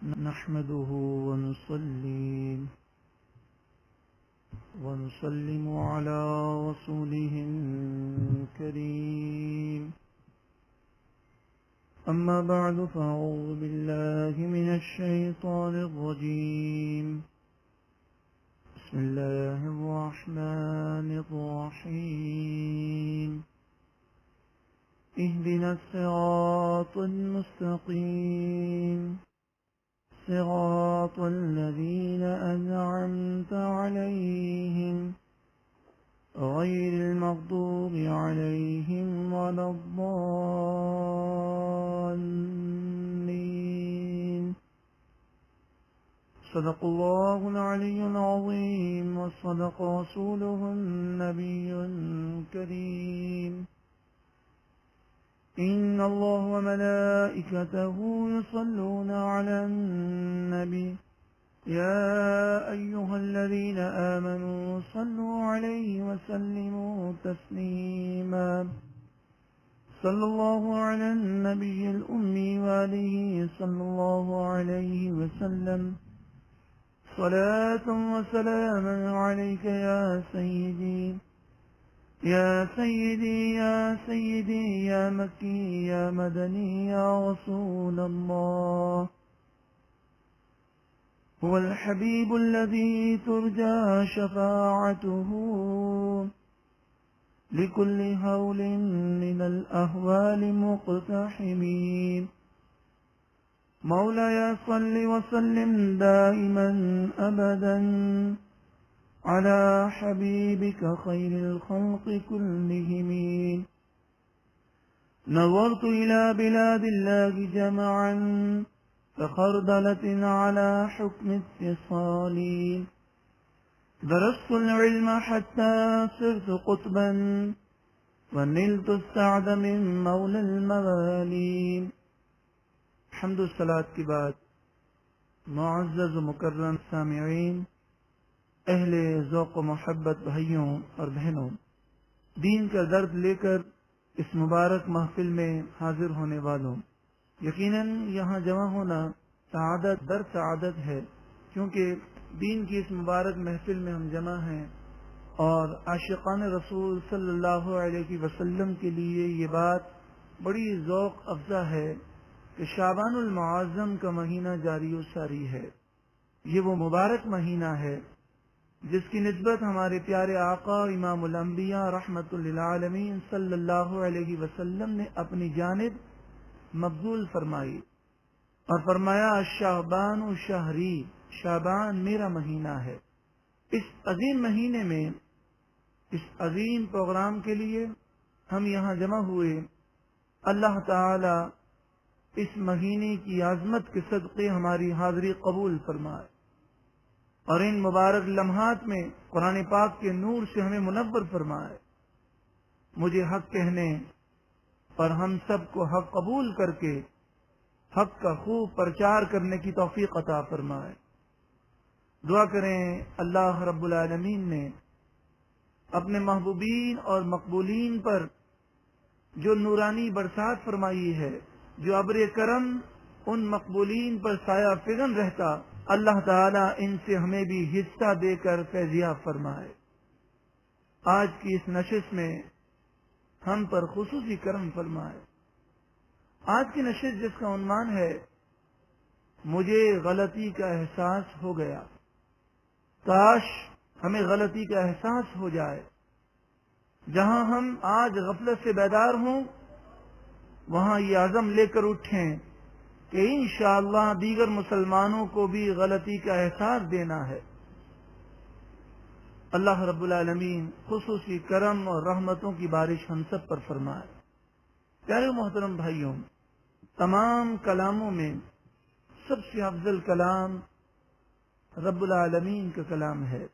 نحمده ونسلم على رسوله الكريم. أما بعد فأعوذ بالله من الشيطان الرجيم. بسم الله الرحمن الرحيم. اهدنا الصراط المستقيم صراط الذين أنعمت عليهم غير المغضوب عليهم ولا الضالين. صدق الله العلي العظيم وصدق رسوله النبي الكريم. إن الله وملائكته يصلون على النبي يا أيها الذين آمنوا صلوا عليه وسلموا تسليما. صلى الله على النبي الأمي وآله صلى الله عليه وسلم. صلاة وسلاما عليك يا سيدي يا سيدي يا سيدي يا مكي يا مدني يا رسول الله. هو الحبيب الذي ترجى شفاعته لكل هول من الأهوال مقتحمين. مولاي صل وسلم دائما أبدا على حبيبك خير الخلق كلهم. نظرت إلى بلاد الله جمعا فخردلة على حكم اتصال. درست العلم حتى صرت قطبا ونلت السعد من مولى الموالي. حمد الصلاة کے بعد معزز و مکرم سامعین، اہل ذوق و محبت بھائیوں اور بہنوں، دین کا درد لے کر اس مبارک محفل میں حاضر ہونے والوں، یقیناً یہاں جمع ہونا سعادت در سعادت ہے، کیونکہ دین کی اس مبارک محفل میں ہم جمع ہیں اور عاشقان رسول صلی اللہ علیہ وسلم کے لیے یہ بات بڑی ذوق افزا ہے کہ شعبان المعظم کا مہینہ جاری و ساری ہے۔ یہ وہ مبارک مہینہ ہے جس کی نسبت ہمارے پیارے آقا امام الانبیاء رحمت للعالمین صلی اللہ علیہ وسلم نے اپنی جانب مقبول فرمائی اور فرمایا شعبان و شہری، شعبان میرا مہینہ ہے۔ اس عظیم مہینے میں اس عظیم پروگرام کے لیے ہم یہاں جمع ہوئے۔ اللہ تعالی اس مہینے کی عظمت کے صدقے ہماری حاضری قبول فرمائے اور ان مبارک لمحات میں قرآن پاک کے نور سے ہمیں منور فرمائے۔ مجھے حق کہنے اور ہم سب کو حق قبول کر کے حق کا خوب پرچار کرنے کی توفیق عطا فرمائے۔ دعا کریں اللہ رب العالمین نے اپنے محبوبین اور مقبولین پر جو نورانی برسات فرمائی ہے، جو ابر کرم ان مقبولین پر سایہ فگن رہتا، اللہ تعالیٰ ان سے ہمیں بھی حصہ دے کر فیضیاب فرمائے۔ آج کی اس نشست میں ہم پر خصوصی کرم فرمائے۔ آج کی نشست جس کا عنوان ہے مجھے غلطی کا احساس ہو گیا، کاش ہمیں غلطی کا احساس ہو جائے۔ جہاں ہم آج غفلت سے بیدار ہوں وہاں یہ عزم لے کر اٹھیں کہ انشاءاللہ دیگر مسلمانوں کو بھی غلطی کا احساس دینا ہے۔ اللہ رب العالمین خصوصی کرم اور رحمتوں کی بارش ہم سب پر فرمائے۔ پیارے محترم بھائیوں، تمام کلاموں میں سب سے افضل کلام رب العالمین کا کلام ہے۔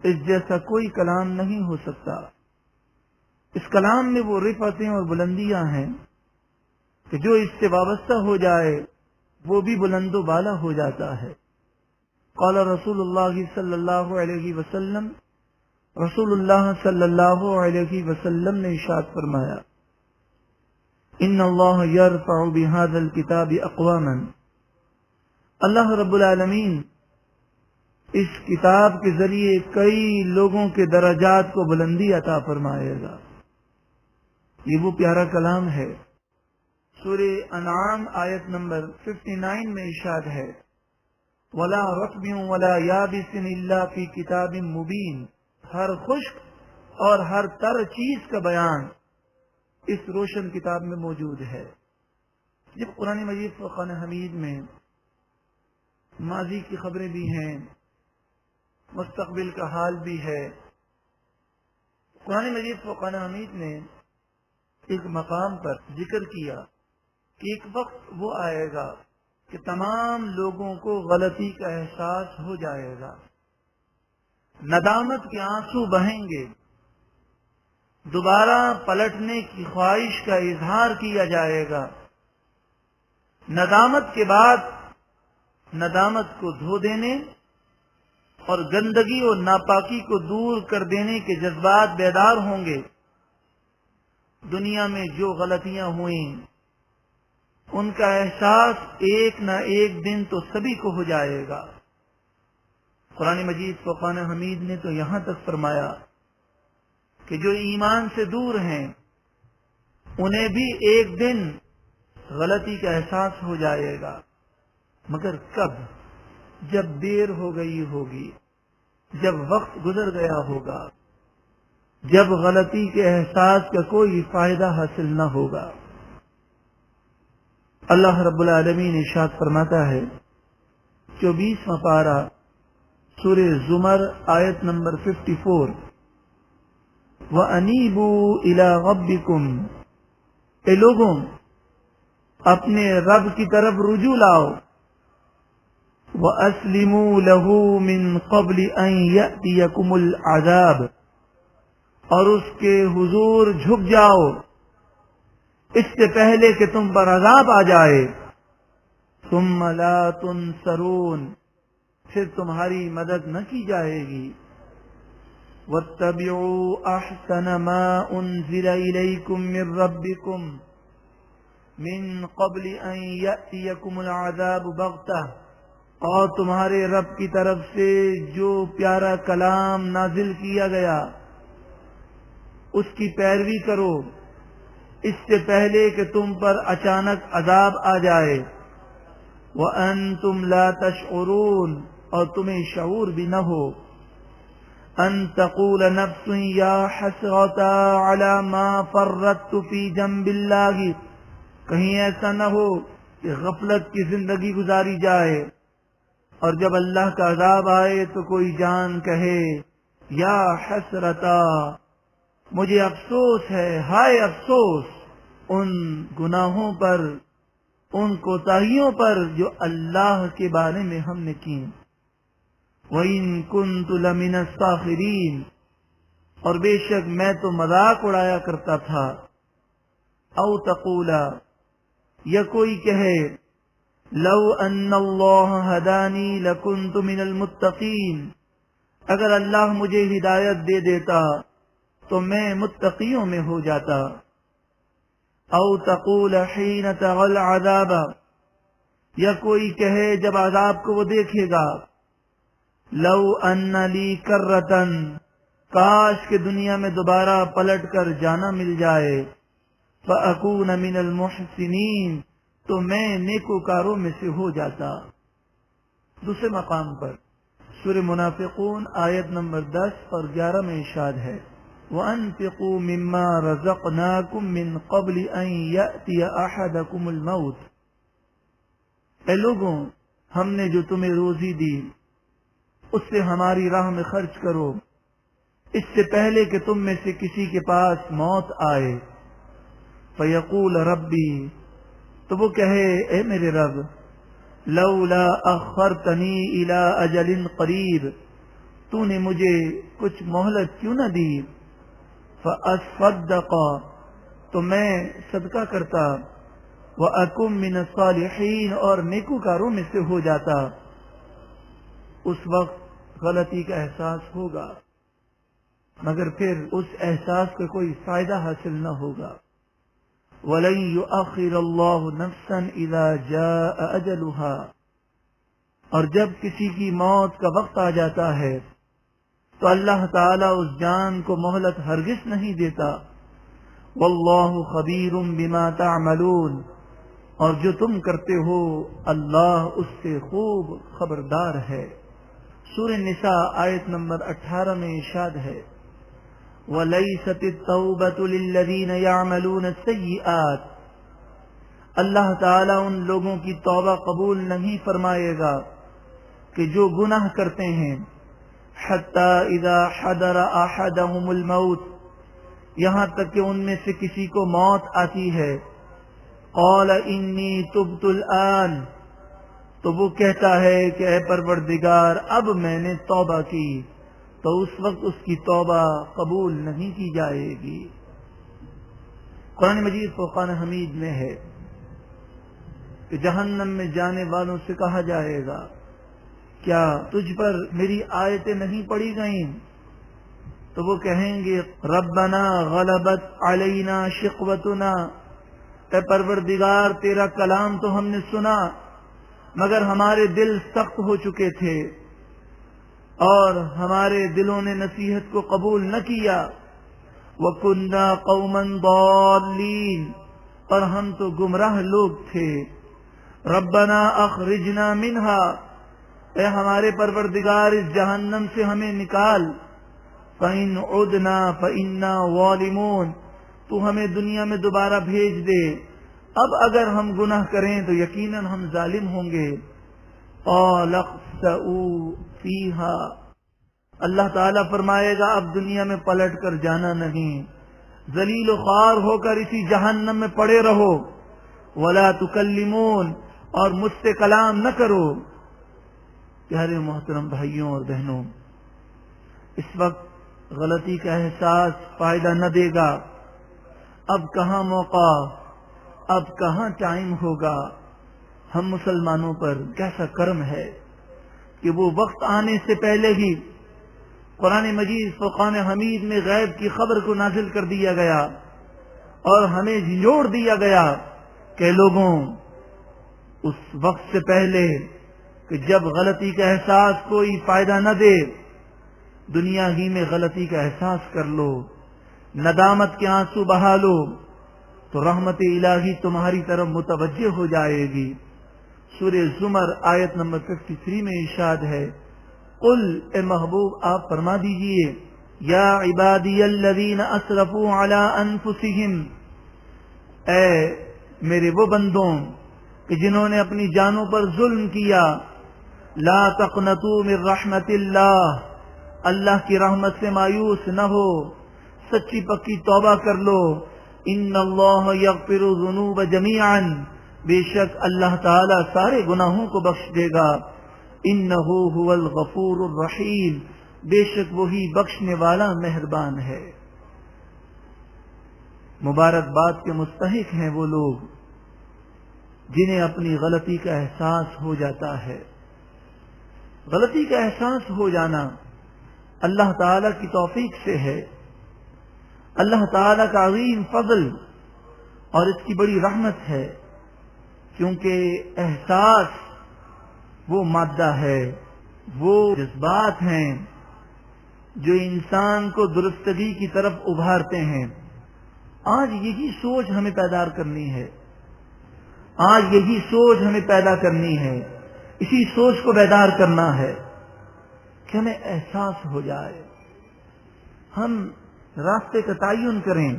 اس جیسا کوئی کلام نہیں ہو سکتا۔ اس کلام میں وہ رفعتیں اور بلندیاں ہیں کہ جو اس سے وابستہ ہو جائے وہ بھی بلند و بالا ہو جاتا ہے۔ قال رسول اللہ صلی اللہ علیہ وسلم، رسول اللہ صلی اللہ علیہ وسلم نے ارشاد فرمایا، ان اللہ یرفع بهذا الكتاب اقواما اللہ رب العالمین اس کتاب کے ذریعے کئی لوگوں کے درجات کو بلندی عطا فرمائے گا۔ یہ وہ پیارا کلام ہے۔ سورہ انعام آیت نمبر 59 میں ارشاد ہے، وَلَا رَطْبٍ وَلَا يَابِسٍ إِلَّا فِي كِتَابٍ مُبِينٍ، ہر خشک اور ہر تر چیز کا بیان اس روشن کتاب میں موجود ہے۔ جب قرآن مجید فرقان حمید میں ماضی کی خبریں بھی ہیں، مستقبل کا حال بھی ہے، قرآن مجید فرقان حمید نے ایک مقام پر ذکر کیا کہ ایک وقت وہ آئے گا کہ تمام لوگوں کو غلطی کا احساس ہو جائے گا، ندامت کے آنسو بہیں گے، دوبارہ پلٹنے کی خواہش کا اظہار کیا جائے گا، ندامت کے بعد ندامت کو دھو دینے اور گندگی اور ناپاکی کو دور کر دینے کے جذبات بیدار ہوں گے۔ دنیا میں جو غلطیاں ہوئیں ان کا احساس ایک نہ ایک دن تو سبھی کو ہو جائے گا۔ قرآن مجید فرقان حمید نے تو یہاں تک فرمایا کہ جو ایمان سے دور ہیں انہیں بھی ایک دن غلطی کا احساس ہو جائے گا، مگر کب؟ جب دیر ہو گئی ہوگی، جب وقت گزر گیا ہوگا، جب غلطی کے احساس کا کوئی فائدہ حاصل نہ ہوگا۔ اللہ رب العالمین ارشاد فرماتا ہے 24واں پارہ سورہ زمر آیت نمبر 54، وَأَنِيبُوا إِلَىٰ رَبِّكُمْ، اے لوگوں اپنے رب کی طرف رجوع لاؤ، وَأَسْلِمُوا لَهُ مِن قَبْلِ أَن يَأْتِيَكُمُ الْعَذَابُ، اور اس کے حضور جھک جاؤ اس سے پہلے کہ تم پر عذاب آ جائے، ثُمَّ لَا تُنصَرُونَ، پھر تمہاری مدد نہ کی جائے گی۔ وَاتَّبِعُوا أَحْسَنَ مَا أُنزِلَ إِلَيْكُم مِّن رَّبِّكُم مِّن قَبْلِ أَن يَأْتِيَكُمُ الْعَذَابُ بَغْتَةً، اور تمہارے رب کی طرف سے جو پیارا کلام نازل کیا گیا اس کی پیروی کرو اس سے پہلے کہ تم پر اچانک عذاب آ جائے، وَأَنتُمْ لَا تَشْعُرُونَ، اور تمہیں شعور بھی نہ ہو، أَن تَقُولَ نَفْسٌ يَا حَسْرَتَا عَلَى مَا فَرَّطْتُ فِي جَنبِ اللَّهِ، کہیں ایسا نہ ہو کہ غفلت کی زندگی گزاری جائے اور جب اللہ کا عذاب آئے تو کوئی جان کہے یا حسرتا، مجھے افسوس ہے، ہائے افسوس ان گناہوں پر، ان کوتاہیوں پر جو اللہ کے بارے میں ہم نے کی۔ وَإِن كُنتُ لَمِنَ السَّاخِرِينَ، اور بے شک میں تو مذاق اڑایا کرتا تھا۔ او تقولا، یا کوئی کہے لو ان اللہ ہدانی لکنت من المتقین، اگر اللہ مجھے ہدایت دے دیتا تو میں متقیوں میں ہو جاتا۔ او تقول حین تری العذاب، یا کوئی کہے جب عذاب کو وہ دیکھے گا لو ان لی کرتن، کاش کہ دنیا میں دوبارہ پلٹ کر جانا مل جائے، فاکون من المحسنین، تو میں نیکوکاروں میں سے ہو جاتا۔ دوسرے مقام پر سورہ منافقون آیت نمبر 10 اور 11 میں ارشاد ہے، وَأَنفِقُوا مِمَّا رَزَقْنَاكُم مِّن قَبْلِ أَن يَأْتِيَ أَحَدَكُمُ الْمَوْتُ، اے لوگوں ہم نے جو تمہیں روزی دی اس سے ہماری راہ میں خرچ کرو اس سے پہلے کہ تم میں سے کسی کے پاس موت آئے۔ فَيَقُولَ رَبِّي، تو وہ کہے اے میرے رب، لولا اخرتنی الی اجل قریب، تو نے مجھے کچھ مہلت کیوں نہ دی، فاصدق، تو میں صدقہ کرتا، واکن من الصالحین، اور نیکوکاروں میں سے ہو جاتا۔ اس وقت غلطی کا احساس ہوگا مگر پھر اس احساس کا کوئی فائدہ حاصل نہ ہوگا۔ وَلَن يُؤَخِّرَ اللَّهُ نَفْسًا إِذَا جَاءَ أَجَلُهَا، اور جب کسی کی موت کا وقت آ جاتا ہے تو اللہ تعالیٰ اس جان کو مہلت ہرگز نہیں دیتا. واللہ خبیر بما تعملون، اور جو تم کرتے ہو اللہ اس سے خوب خبردار ہے. سورہ نساء آیت نمبر 18 میں ارشاد ہے وَلَيْسَتِ التَّوْبَةُ لِلَّذِينَ يَعْمَلُونَ السَّيِّئَاتِ، اللہ تعالیٰ ان لوگوں کی توبہ قبول نہیں فرمائے گا کہ جو گناہ کرتے ہیں. حَتَّى إِذَا حَضَرَ أَحَدَهُمُ الْمَوْتُ، یہاں تک کہ ان میں سے کسی کو موت آتی ہے. قَالَ إِنِّي تُبْتُ الْآنَ، تو وہ کہتا ہے کہ اے پروردگار اب میں نے توبہ کی، تو اس وقت اس کی توبہ قبول نہیں کی جائے گی. قرآن مجید فرقان حمید میں ہے کہ جہنم میں جانے والوں سے کہا جائے گا کیا تجھ پر میری آیتیں نہیں پڑھی گئیں؟ تو وہ کہیں گے ربنا غلبت علینا شقوتنا، اے پروردگار تیرا کلام تو ہم نے سنا مگر ہمارے دل سخت ہو چکے تھے اور ہمارے دلوں نے نصیحت کو قبول نہ کیا. وَكُنَّا قَوْمًا ضَالِّينَ، اور ہم تو گمراہ لوگ تھے. ربنا اخرجنا منها، اے ہمارے پروردگار اس جہنم سے ہمیں نکال. فَإِنْ عُدْنَا فَإِنَّا ظَالِمُونَ، تو ہمیں دنیا میں دوبارہ بھیج دے، اب اگر ہم گناہ کریں تو یقیناً ہم ظالم ہوں گے. قَالَ اخْسَئُوا فِيهَا، اللہ تعالیٰ فرمائے گا اب دنیا میں پلٹ کر جانا نہیں، ذلیل و خوار ہو کر اسی جہنم میں پڑے رہو. وَلَا تُكَلِّمُونَ، اور مجھ سے کلام نہ کرو. پیارے محترم بھائیوں اور بہنوں، اس وقت غلطی کا احساس فائدہ نہ دے گا. اب کہاں موقع، اب کہاں ٹائم ہوگا. ہم مسلمانوں پر کیسا کرم ہے کہ وہ وقت آنے سے پہلے ہی قرآن مجید فرقان حمید میں غیب کی خبر کو نازل کر دیا گیا اور ہمیں جھنجھوڑ دیا گیا کہ لوگوں اس وقت سے پہلے کہ جب غلطی کا احساس کوئی فائدہ نہ دے، دنیا ہی میں غلطی کا احساس کر لو، ندامت کے آنسو بہا لو، تو رحمت الہی تمہاری طرف متوجہ ہو جائے گی. سورہ زمر آیت نمبر 53 میں ارشاد ہے قل، اے محبوب آپ فرما دیجئے یا عبادی الذین اسرفوا علی انفسہم، اے میرے وہ بندوں کہ جنہوں نے اپنی جانوں پر ظلم کیا. لا تقنطوا من رحمت اللہ، اللہ کی رحمت سے مایوس نہ ہو، سچی پکی توبہ کر لو. ان اللہ یغفر الذنوب جمیعا، بے شک اللہ تعالی سارے گناہوں کو بخش دے گا. انہ هو الغفور الرحیم، بے شک وہی بخشنے والا مہربان ہے. مبارکباد کے مستحق ہیں وہ لوگ جنہیں اپنی غلطی کا احساس ہو جاتا ہے. غلطی کا احساس ہو جانا اللہ تعالی کی توفیق سے ہے، اللہ تعالی کا عظیم فضل اور اس کی بڑی رحمت ہے، کیونکہ احساس وہ مادہ ہے، وہ جذبات ہیں جو انسان کو درستگی کی طرف ابھارتے ہیں. آج یہی سوچ ہمیں بیدار کرنی ہے، آج یہی سوچ ہمیں پیدا کرنی ہے، اسی سوچ کو بیدار کرنا ہے کہ ہمیں احساس ہو جائے، ہم راستے کا تعین کریں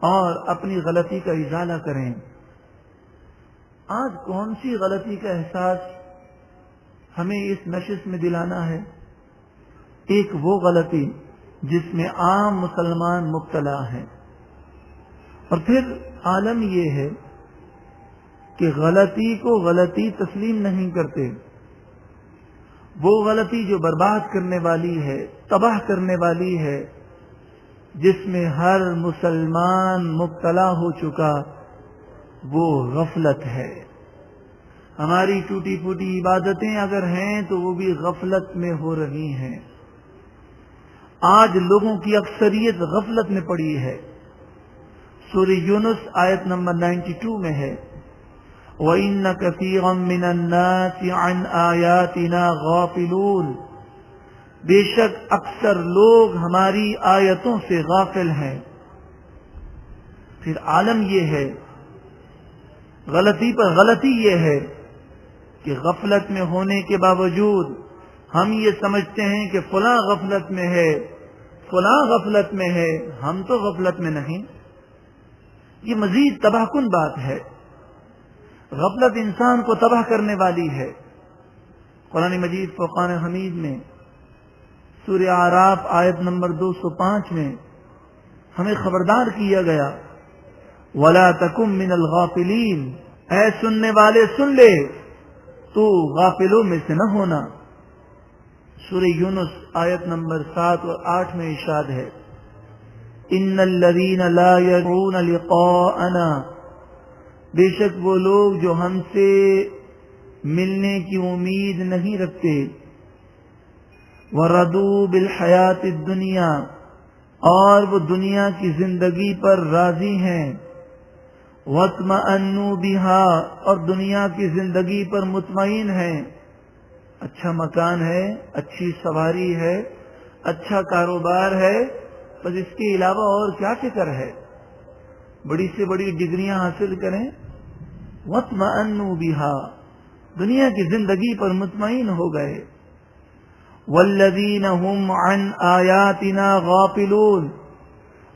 اور اپنی غلطی کا ازالہ کریں. آج کون سی غلطی کا احساس ہمیں اس نشست میں دلانا ہے؟ ایک وہ غلطی جس میں عام مسلمان مبتلا ہیں، اور پھر عالم یہ ہے کہ غلطی کو غلطی تسلیم نہیں کرتے. وہ غلطی جو برباد کرنے والی ہے، تباہ کرنے والی ہے، جس میں ہر مسلمان مبتلا ہو چکا، وہ غفلت ہے. ہماری ٹوٹی پھوٹی عبادتیں اگر ہیں تو وہ بھی غفلت میں ہو رہی ہیں. آج لوگوں کی اکثریت غفلت میں پڑی ہے. سورہ یونس آیت نمبر 92 میں ہے وَإِنَّ كَثِيرًا مِّنَ النَّاسِ عَنْ آيَاتِنَا غَافِلُونَ، بے شک اکثر لوگ ہماری آیتوں سے غافل ہیں۔ پھر عالم یہ ہے، غلطی پر غلطی یہ ہے کہ غفلت میں ہونے کے باوجود ہم یہ سمجھتے ہیں کہ فلاں غفلت میں ہے، فلاں غفلت میں ہے، ہم تو غفلت میں نہیں۔ یہ مزید تباہ کن بات ہے۔ غفلت انسان کو تباہ کرنے والی ہے۔ قرآن مجید فرقان حمید میں سورہ اعراف آیت نمبر 205 میں ہمیں خبردار کیا گیا، وَلَا تَكُن مِّنَ الْغَافِلِينَ، اے سننے والے سن لے، تو غافلوں میں سے نہ ہونا۔ سورہ یونس آیت نمبر 7 اور 8 میں ارشاد ہے، ان الذین لا یدعون لقاءنا، بے شک وہ لوگ جو ہم سے ملنے کی امید نہیں رکھتے، وردوا بالحیات الدنیا، اور وہ دنیا کی زندگی پر راضی ہیں، واطمأنوا بها، اور دنیا کی زندگی پر مطمئن ہیں، اچھا مکان ہے، اچھی سواری ہے، اچھا کاروبار ہے، بس اس کے علاوہ اور کیا فکر ہے؟ بڑی سے بڑی ڈگریاں حاصل کریں، واطمأنوا بها، دنیا کی زندگی پر مطمئن ہو گئے۔ والذین هم عن آیاتنا غافلون،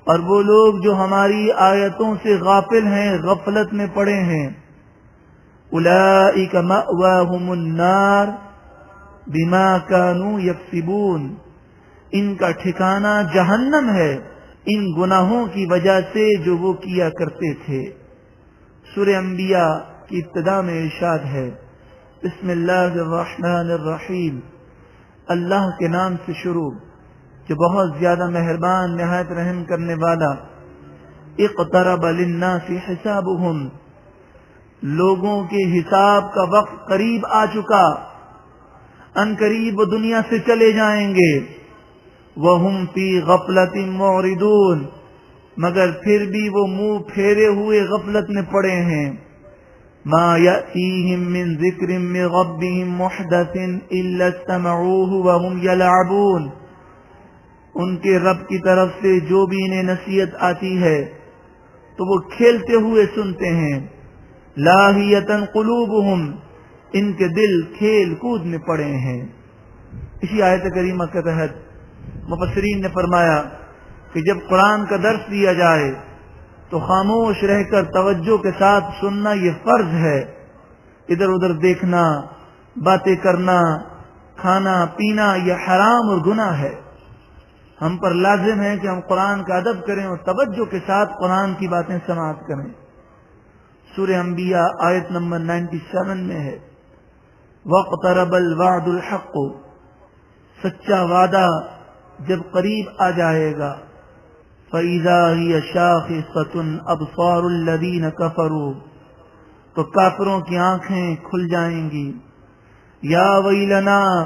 اور وہ لوگ جو ہماری آیتوں سے غافل ہیں، غفلت میں پڑے ہیں، اولئک مأواہم النار بما كانوا یکسبون، ان کا ٹھکانہ جہنم ہے ان گناہوں کی وجہ سے جو وہ کیا کرتے تھے۔ سورہ انبیاء کی ابتدا میں ارشاد ہے، بسم اللہ الرحمن الرحیم، اللہ کے نام سے شروع جو بہت زیادہ مہربان نہایت رحم کرنے والا۔ اقترب للناس حسابهم، لوگوں کے حساب کا وقت قریب آ چکا، ان قریب وہ دنیا سے چلے جائیں گے۔ وَهُمْ فِي غَفْلَةٍ مُعْرِضُونَ، مگر پھر بھی وہ منہ پھیرے ہوئے غفلت میں پڑے ہیں۔ مَا يَأْتِيهِم مِّن ذِكْرٍ مِّن رَّبِّهِم مُّحْدَثٍ إِلَّا اسْتَمَعُوهُ وَهُمْ يَلْعَبُونَ، ان کے رب کی طرف سے جو بھی انہیں نصیحت آتی ہے تو وہ کھیلتے ہوئے سنتے ہیں۔ لاہیۃ قلوبہم، ان کے دل کھیل کود میں پڑے ہیں۔ اسی آیت کریمہ کے تحت مفسرین نے فرمایا کہ جب قرآن کا درس دیا جائے تو خاموش رہ کر توجہ کے ساتھ سننا یہ فرض ہے۔ ادھر ادھر دیکھنا، باتیں کرنا، کھانا پینا یہ حرام اور گناہ ہے۔ ہم پر لازم ہے کہ ہم قرآن کا ادب کریں اور توجہ کے ساتھ قرآن کی باتیں سماعت کریں۔ سورہ انبیاء آیت نمبر 97 میں ہے، وَاقْتَرَبَ الْوَعْدُ الْحَقُّ، سچا وعدہ جب قریب آ جائے گا، فَإِذَا هِيَ شَاخِصَةٌ أَبْصَارُ الَّذِينَ كَفَرُوا، تو کافروں کی آنکھیں کھل جائیں گی۔ یا ویلنا،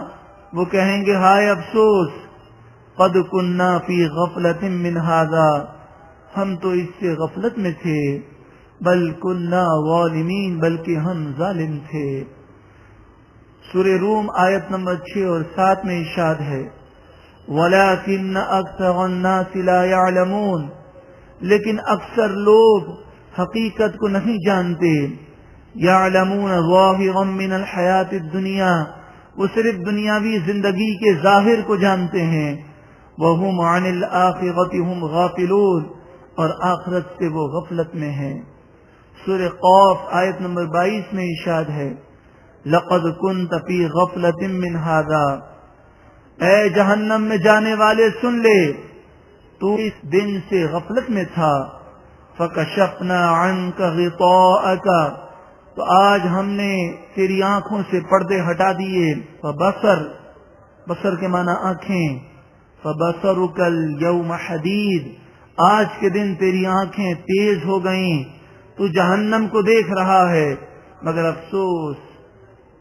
وہ کہیں گے ہائے افسوس، قد كنا فی غفلۃ من هذا، ہم تو اس سے غفلت میں تھے، بل كنا ظالمین، بلکہ ہم ظالم تھے۔ سورہ روم آیت نمبر 6 اور 7 میں ارشاد ہے، وَلَكِنَّ أَكْثَرَ النَّاسِ لَا يَعْلَمُونَ، لیکن اکثر لوگ حقیقت کو نہیں جانتے۔ يَعْلَمُونَ ظَاهِرًا مِّنَ الْحَيَاةِ الدُّنْيَا، وہ صرف دنیاوی زندگی کے ظاہر کو جانتے ہیں۔ وَهُمْ عَنِ الْآخِرَةِ هُمْ غَافِلُونَ، اور آخرت سے وہ غفلت میں ہیں۔ سورہ قاف آیت نمبر 22 میں ارشاد ہے، لَقَدْ كُنْتَ فِي غَفْلَةٍ مِّنْ هَذَا، اے جہنم میں جانے والے سن لے، تو اس دن سے غفلت میں تھا۔ فَكَشَفْنَا عَنْكَ غِطَاءَكَ، تو آج ہم نے تیری آنکھوں سے پردے ہٹا دیے۔ فبصر، بصر کے معنی آنکھیں، فبصرک اليوم حدید، آج کے دن تیری آنکھیں تیز ہو گئیں، تو جہنم کو دیکھ رہا ہے، مگر افسوس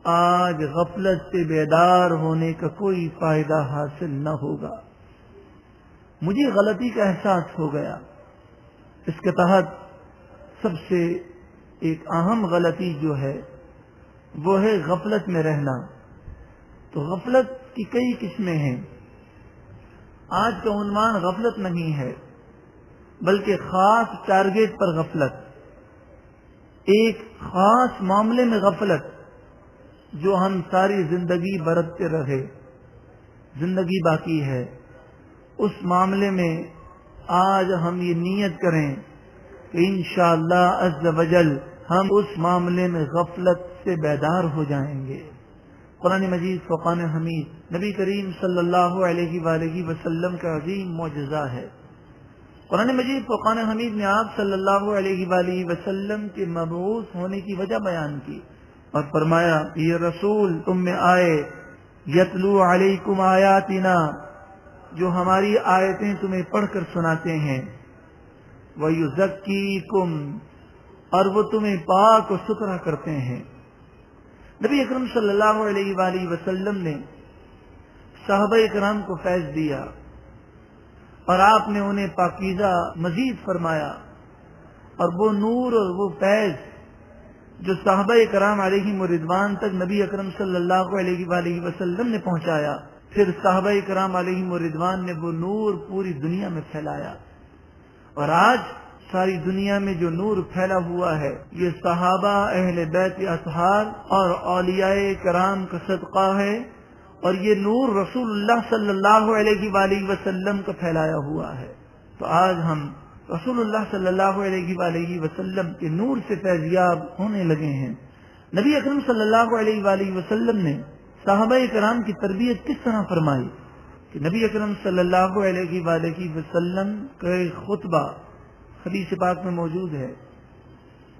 آج غفلت سے بیدار ہونے کا کوئی فائدہ حاصل نہ ہوگا۔ مجھے غلطی کا احساس ہو گیا۔ اس کے تحت سب سے ایک اہم غلطی جو ہے وہ ہے غفلت میں رہنا. تو غفلت کی کئی قسمیں ہیں. آج کا عنوان غفلت نہیں ہے بلکہ خاص ٹارگیٹ پر غفلت، ایک خاص معاملے میں غفلت جو ہم ساری زندگی برتتے رہے، زندگی باقی ہے. اس معاملے میں آج ہم یہ نیت کریں کہ انشاءاللہ عز وجل ہم اس معاملے میں غفلت سے بیدار ہو جائیں گے. قرآن مجید فرقان حمید نبی کریم صلی اللہ علیہ وآلہ وسلم کا عظیم معجزہ ہے. قرآن مجید فرقان حمید نے آپ صلی اللہ علیہ وآلہ وسلم کے مبعوث ہونے کی وجہ بیان کی اور فرمایا یہ رسول تم میں آئے یتلو علیکم آیاتنا، جو ہماری آیتیں تمہیں پڑھ کر سناتے ہیں، وَيُزَكِّيكُمْ، اور وہ تمہیں پاک و ستھرا کرتے ہیں. نبی اکرم صلی اللہ علیہ وآلہ وسلم نے صحابہ کرام کو فیض دیا اور آپ نے انہیں پاکیزہ مزید فرمایا، اور وہ نور اور وہ فیض جو صحابہ کرام علیہم رضوان تک نبی اکرم صلی اللہ علیہ وآلہ وسلم نے پہنچایا، پھر صحابہ کرام علیہم رضوان نے وہ نور پوری دنیا میں پھیلایا. اور آج ساری دنیا میں جو نور پھیلا ہوا ہے یہ صحابہ، اہل بیت اطہار اور اولیاء کرام کا صدقہ ہے، اور یہ نور رسول اللہ صلی اللہ علیہ وآلہ وسلم کا پھیلایا ہوا ہے. تو آج ہم رسول اللہ صلی اللہ علیہ وآلہ وسلم کے نور سے فیضیاب ہونے لگے ہیں. نبی اکرم صلی اللہ علیہ وآلہ وسلم نے صحابہ کرام کی تربیت کس طرح فرمائی کہ نبی اکرم صلی اللہ علیہ وآلہ وسلم کا ایک خطبہ حدیث پاک میں موجود ہے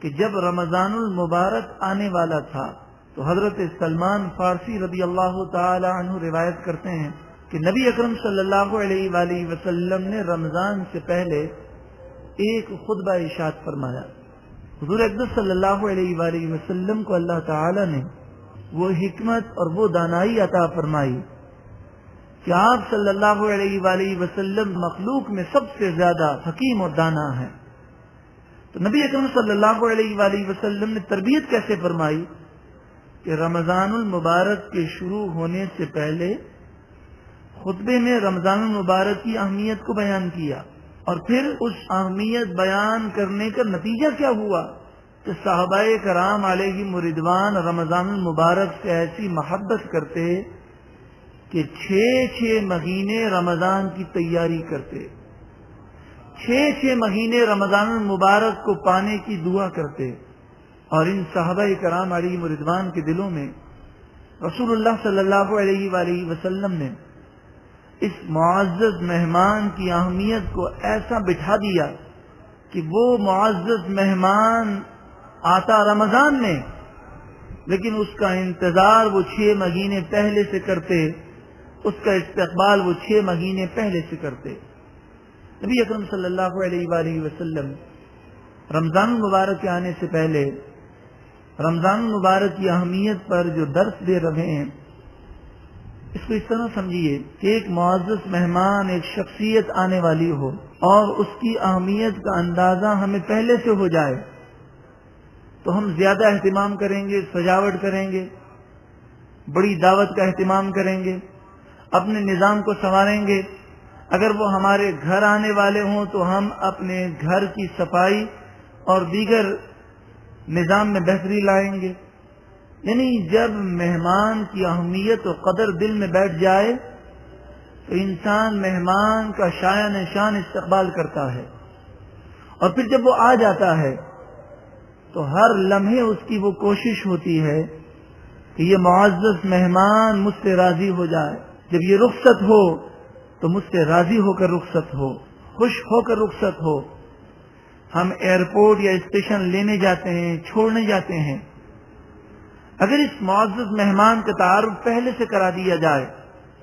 کہ جب رمضان المبارک آنے والا تھا تو حضرت سلمان فارسی رضی اللہ تعالی عنہ روایت کرتے ہیں کہ نبی اکرم صلی اللہ علیہ وآلہ وسلم نے رمضان سے پہلے ایک خطبہ ارشاد فرمایا. حضور اقدس صلی اللہ علیہ وآلہ وسلم کو اللہ تعالی نے وہ حکمت اور وہ دانائی عطا فرمائی کہ آپ صلی اللہ علیہ وآلہ وسلم مخلوق میں سب سے زیادہ حکیم اور دانا ہیں. تو نبی اکرم صلی اللہ علیہ وآلہ وسلم نے تربیت کیسے فرمائی کہ رمضان المبارک کے شروع ہونے سے پہلے خطبے میں رمضان المبارک کی اہمیت کو بیان کیا، اور پھر اس اہمیت بیان کرنے کا نتیجہ کیا ہوا کہ صحابہ کرام علیہم رضوان رمضان المبارک سے ایسی محبت کرتے کہ 6 مہینے رمضان کی تیاری کرتے، 6 مہینے رمضان المبارک کو پانے کی دعا کرتے. اور ان صحابہ کرام علیہم رضوان کے دلوں میں رسول اللہ صلی اللہ علیہ وآلہ وسلم نے اس معزز مہمان کی اہمیت کو ایسا بٹھا دیا کہ وہ معزز مہمان آتا رمضان میں، لیکن اس کا انتظار وہ 6 مہینے پہلے سے کرتے، اس کا استقبال وہ 6 مہینے پہلے سے کرتے. نبی اکرم صلی اللہ علیہ وآلہ وسلم رمضان المبارک کے آنے سے پہلے رمضان المبارک کی اہمیت پر جو درس دے رہے ہیں، اس کو اس طرح سمجھیے کہ ایک معزز مہمان، ایک شخصیت آنے والی ہو اور اس کی اہمیت کا اندازہ ہمیں پہلے سے ہو جائے تو ہم زیادہ اہتمام کریں گے، سجاوٹ کریں گے، بڑی دعوت کا اہتمام کریں گے، اپنے نظام کو سنواریں گے. اگر وہ ہمارے گھر آنے والے ہوں تو ہم اپنے گھر کی صفائی اور دیگر نظام میں بہتری لائیں گے. یعنی جب مہمان کی اہمیت و قدر دل میں بیٹھ جائے تو انسان مہمان کا شایان شان استقبال کرتا ہے، اور پھر جب وہ آ جاتا ہے تو ہر لمحے اس کی وہ کوشش ہوتی ہے کہ یہ معزز مہمان مجھ سے راضی ہو جائے. جب یہ رخصت ہو تو مجھ سے راضی ہو کر رخصت ہو، خوش ہو کر رخصت ہو. ہم ایئرپورٹ یا اسٹیشن لینے جاتے ہیں، چھوڑنے جاتے ہیں، اگر اس معزز مہمان کا تعارف پہلے سے کرا دیا جائے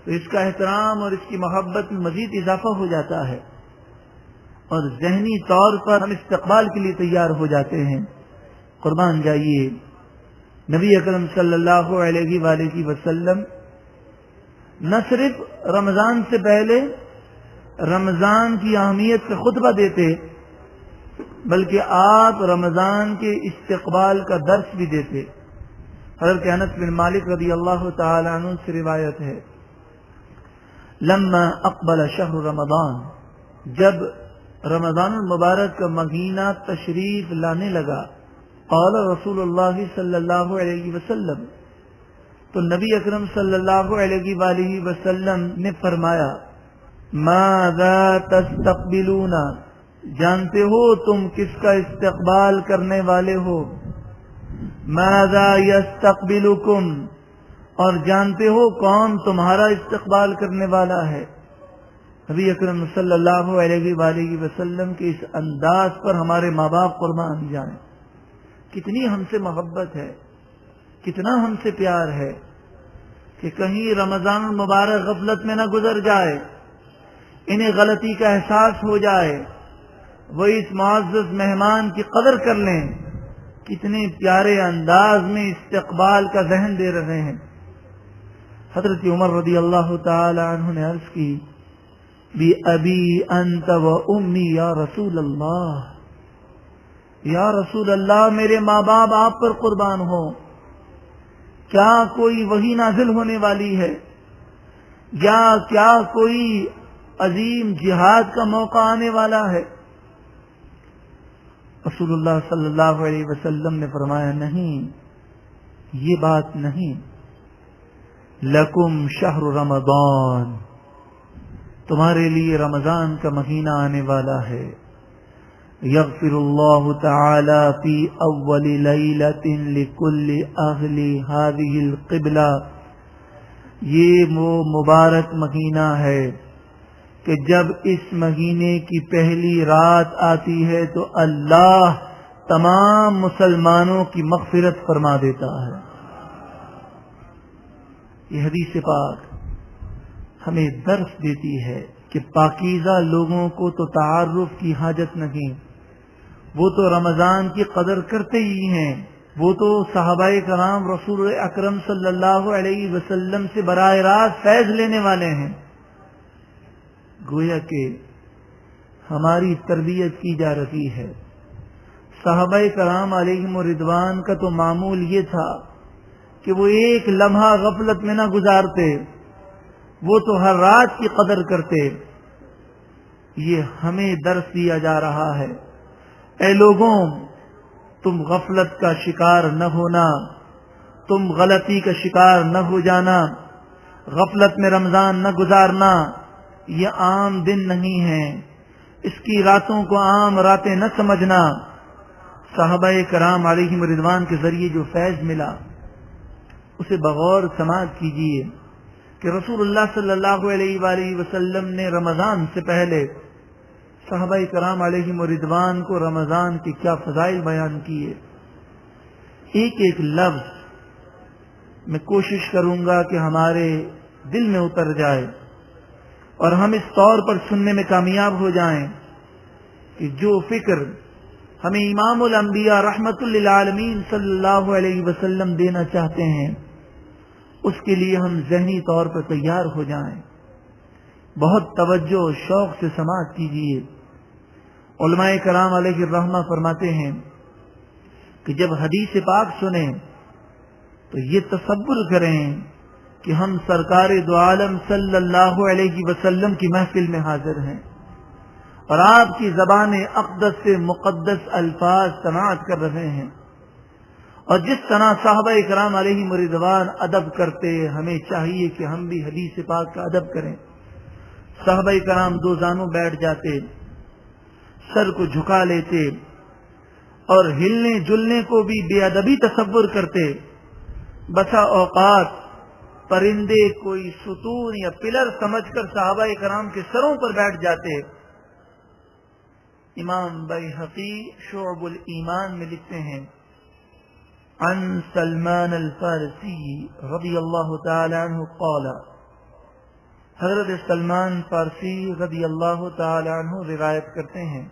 تو اس کا احترام اور اس کی محبت میں مزید اضافہ ہو جاتا ہے، اور ذہنی طور پر ہم استقبال کے لیے تیار ہو جاتے ہیں. قربان جائیے، نبی اکرم صلی اللہ علیہ وآلہ وسلم نہ صرف رمضان سے پہلے رمضان کی اہمیت کا خطبہ دیتے بلکہ آپ رمضان کے استقبال کا درس بھی دیتے. حضرت انس بن مالک رضی اللہ تعالی عنہ سے روایت ہے، لما اقبل شہر رمضان، جب رمضان المبارک کا مہینہ تشریف لانے لگا، قال رسول اللہ صلی اللہ علیہ وسلم، تو نبی اکرم صلی اللہ علیہ وآلہ وسلم نے فرمایا، ماذا تستقبلون، جانتے ہو تم کس کا استقبال کرنے والے ہو، ماذا یستقبلکم، اور جانتے ہو کون تمہارا استقبال کرنے والا ہے. نبی اکرم صلی اللہ علیہ وآلہ وسلم کے اس انداز پر ہمارے ماں باپ قربان جائیں. کتنی ہم سے محبت ہے، کتنا ہم سے پیار ہے کہ کہیں رمضان المبارک غفلت میں نہ گزر جائے، انہیں غلطی کا احساس ہو جائے، وہ اس معزز مہمان کی قدر کر لیں. کتنے پیارے انداز میں استقبال کا ذہن دے رہے ہیں. حضرت عمر رضی اللہ تعالی عنہ نے عرض کی، بی ابی انت و امی یا رسول اللہ، یا رسول اللہ میرے ماں باپ آپ پر قربان ہو، کیا کوئی وحی نازل ہونے والی ہے، یا کیا کوئی عظیم جہاد کا موقع آنے والا ہے؟ رسول اللہ صلی اللہ علیہ وسلم نے فرمایا، نہیں، یہ بات نہیں. لکم شہر رمضان، تمہارے لیے رمضان کا مہینہ آنے والا ہے. یغفر اللہ تعالی فی اول لیلۃ لکل اہل ہذہ القبلہ، یہ وہ مبارک مہینہ ہے کہ جب اس مہینے کی پہلی رات آتی ہے تو اللہ تمام مسلمانوں کی مغفرت فرما دیتا ہے. یہ حدیث پاک ہمیں درس دیتی ہے کہ پاکیزہ لوگوں کو تو تعارف کی حاجت نہیں، وہ تو رمضان کی قدر کرتے ہی ہیں، وہ تو صحابہ کرام رسول اکرم صلی اللہ علیہ وسلم سے براہ راست فیض لینے والے ہیں. گویا کہ ہماری تربیت کی جا رہی ہے. صحابہ کرام علیہم رضوان کا تو معمول یہ تھا کہ وہ ایک لمحہ غفلت میں نہ گزارتے، وہ تو ہر رات کی قدر کرتے. یہ ہمیں درس دیا جا رہا ہے، اے لوگوں، تم غفلت کا شکار نہ ہونا، تم غلطی کا شکار نہ ہو جانا، غفلت میں رمضان نہ گزارنا. یہ عام دن نہیں ہے، اس کی راتوں کو عام راتیں نہ سمجھنا. صحابہ کرام علیہم رضوان کے ذریعے جو فیض ملا اسے بغور سماعت کیجیے کہ رسول اللہ صلی اللہ علیہ وآلہ وسلم نے رمضان سے پہلے صحابہ کرام علیہم رضوان کو رمضان کے کیا فضائل بیان کیے. ایک ایک لفظ میں کوشش کروں گا کہ ہمارے دل میں اتر جائے اور ہم اس طور پر سننے میں کامیاب ہو جائیں کہ جو فکر ہمیں امام الانبیاء رحمت للعالمین صلی اللہ علیہ وسلم دینا چاہتے ہیں اس کے لیے ہم ذہنی طور پر تیار ہو جائیں. بہت توجہ و شوق سے سماعت کیجیے. علماء کرام علیہ الرحمہ فرماتے ہیں کہ جب حدیث پاک سنیں تو یہ تصور کریں کہ ہم سرکار دو عالم صلی اللہ علیہ وسلم کی محفل میں حاضر ہیں اور آپ کی زبان اقدس سے مقدس الفاظ سماعت کر رہے ہیں. اور جس طرح صحابہ کرام علیہم رضوان ادب کرتے، ہمیں چاہیے کہ ہم بھی حدیث پاک کا ادب کریں. صحابہ کرام دو زانوں بیٹھ جاتے، سر کو جھکا لیتے اور ہلنے جلنے کو بھی بے ادبی تصور کرتے. بسا اوقات پرندے کوئی ستون یا پلر سمجھ کر صحابہ کرام کے سروں پر بیٹھ جاتے. امام بیہقی شعب الایمان میں لکھتے ہیں، عن سلمان الفارسی رضی اللہ تعالی عنہ قال، حضرت سلمان فارسی رضی اللہ تعالی عنہ روایت کرتے ہیں،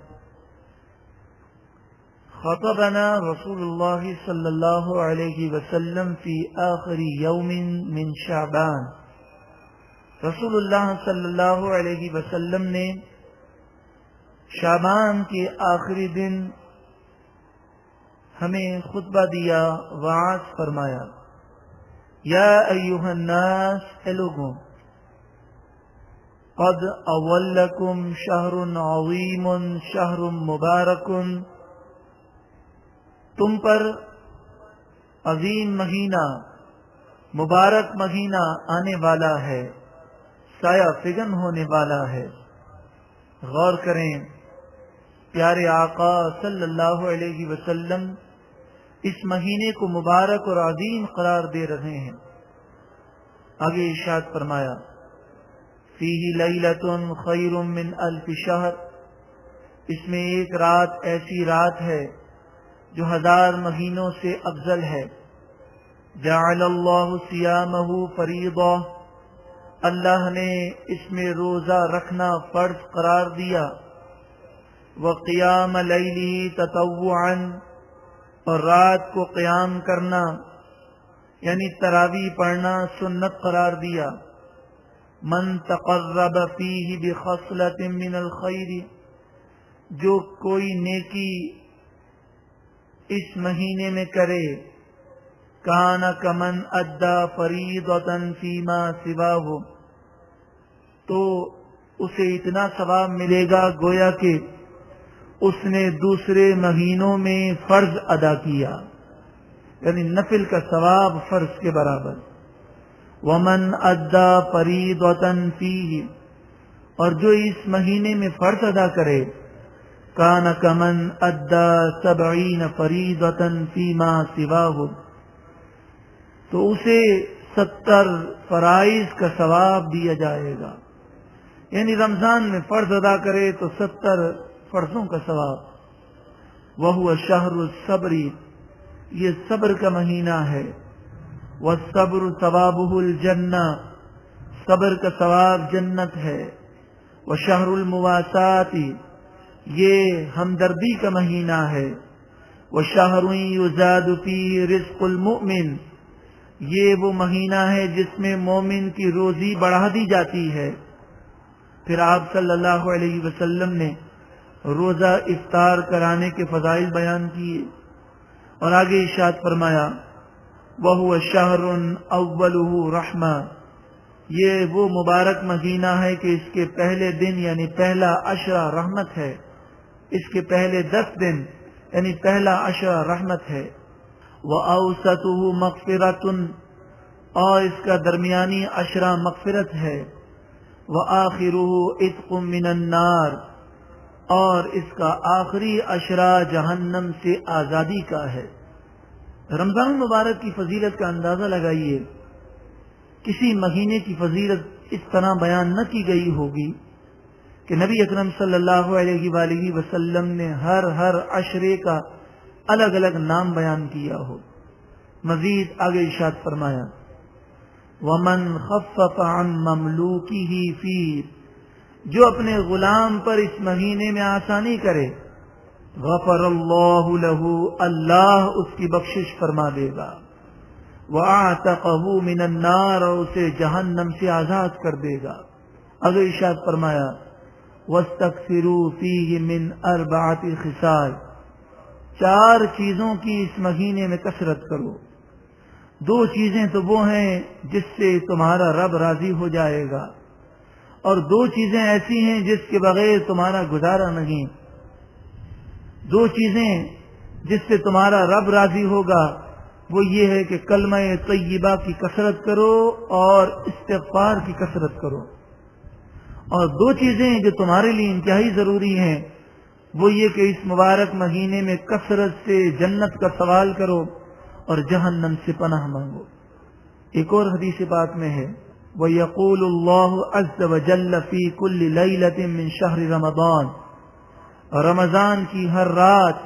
خطبنا رسول اللہ صلی اللہ علیہ وسلم فی آخر یوم من شعبان، رسول اللہ صلی اللہ علیہ وسلم نے شعبان کے آخری دن ہمیں خطبہ دیا، وعظ فرمایا، یا ایھا الناس، اے لوگوں، قد اولکم شہر عظیم شہر مبارک، تم پر عظیم مہینہ، مبارک مہینہ آنے والا ہے، سایہ فگن ہونے والا ہے۔ غور کریں، پیارے آقا صلی اللہ علیہ وسلم اس مہینے کو مبارک اور عظیم قرار دے رہے ہیں۔ آگے ارشاد فرمایا، فیہ لیلۃ خیر من الف شہر، اس میں ایک رات ایسی رات ہے جو 1000 مہینوں سے افضل ہے۔ جعل اللہ صیامہ فریضہ، اللہ نے اس میں روزہ رکھنا فرض قرار دیا۔ وقیام لیلہ تطوعا، اور رات کو قیام کرنا یعنی تراویح پڑھنا سنت قرار دیا۔ من تقرب فیہ بخصلۃ من الخیر، جو کوئی نیکی اس مہینے میں کرے، کان کمن ادا فریضۃ فیما سواہ، تو اسے اتنا ثواب ملے گا گویا کہ اس نے دوسرے مہینوں میں فرض ادا کیا، یعنی نفل کا ثواب فرض کے برابر۔ ومن ادا فریضۃ فیہ، اور جو اس مہینے میں فرض ادا کرے، کان کمن ادا 70 فریضۃ فیما سواہ، تو اسے 70 فرائض کا ثواب دیا جائے گا، یعنی رمضان میں فرض ادا کرے تو 70 فرضوں کا ثواب۔ وہو شہر الصبر، یہ صبر کا مہینہ ہے۔ والصبر ثوابہ الجنہ، صبر کا ثواب جنت ہے۔ وشہر المواساۃ، یہ ہمدردی کا مہینہ ہے۔ وشہر یزاد فیہ رزق المؤمن، یہ وہ مہینہ ہے جس میں مومن کی روزی بڑھا دی جاتی ہے۔ پھر آپ صلی اللہ علیہ وسلم نے روزہ افطار کرانے کے فضائل بیان کیے، اور آگے ارشاد فرمایا، وَهُوَ شَهْرٌ أَوَّلُهُ رَحْمَةٌ، یہ وہ مبارک مہینہ ہے کہ اس کے پہلے دن یعنی پہلا عشرہ رحمت ہے، اس کے پہلے 10 دن یعنی پہلا عشرہ رحمت ہے۔ وَأَوْسَطُهُ مَغْفِرَةٌ، اور اس کا درمیانی عشرہ مغفرت ہے۔ وَآخِرُهُ عِتْقٌ مِّنَ النَّارِ، اور اس کا آخری عشرہ جہنم سے آزادی کا ہے۔ رمضان المبارک کی فضیلت کا اندازہ لگائیے، کسی مہینے کی فضیلت اس طرح بیان نہ کی گئی ہوگی کہ نبی اکرم صلی اللہ علیہ وآلہ وسلم نے ہر عشرے کا الگ الگ نام بیان کیا ہو۔ مزید آگے ارشاد فرمایا، وَمَنْ خَفَّفَ عَنْ مَمْلُوكِهِ فِيهِ، جو اپنے غلام پر اس مہینے میں آسانی کرے، غفر اللہ لہ، اللہ اس کی بخشش فرما دے گا، وَأَعْتَقَهُ مِنَ النَّارِ، اور اسے جہنم سے آزاد کر دے گا۔ اگر ارشاد فرمایا، وَاسْتَكْثِرُوا فِيهِ مِنْ 4 خِصَالٍ، 4 چیزوں کی اس مہینے میں کثرت کرو۔ 2 چیزیں تو وہ ہیں جس سے تمہارا رب راضی ہو جائے گا، اور 2 چیزیں ایسی ہیں جس کے بغیر تمہارا گزارا نہیں۔ 2 چیزیں جس سے تمہارا رب راضی ہوگا وہ یہ ہے کہ کلمہ طیبہ کی کثرت کرو اور استغفار کی کثرت کرو، اور 2 چیزیں جو تمہارے لیے انتہائی ضروری ہیں وہ یہ کہ اس مبارک مہینے میں کثرت سے جنت کا سوال کرو اور جہنم سے پناہ مانگو۔ ایک اور حدیث پاک میں ہے، وَيَقُولُ اللَّهُ عَزَّ وَجَلَّ فِي كُلِّ لَيْلَةٍ مِّن شَهْرِ رَمَضَانَ، رمضان کی ہر رات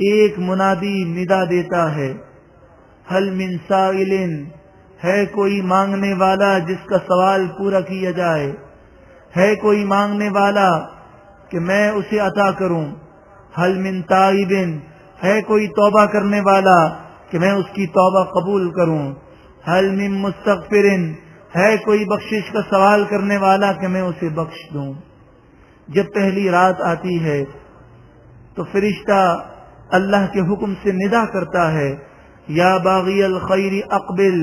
ایک منادی ندا دیتا ہے، هَلْ مِن سَائِلٍ، ہے کوئی مانگنے والا جس کا سوال پورا کیا جائے، ہے کوئی مانگنے والا کہ میں اسے عطا کروں، هَلْ مِن تَائِبٍ، ہے کوئی توبہ کرنے والا کہ میں اس کی توبہ قبول کروں، هَلْ مِن مُسْتَغْفِرٍ، ہے کوئی بخشش کا سوال کرنے والا کہ میں اسے بخش دوں۔ جب پہلی رات آتی ہے تو فرشتہ اللہ کے حکم سے ندا کرتا ہے، یا باغی الخیر اقبل،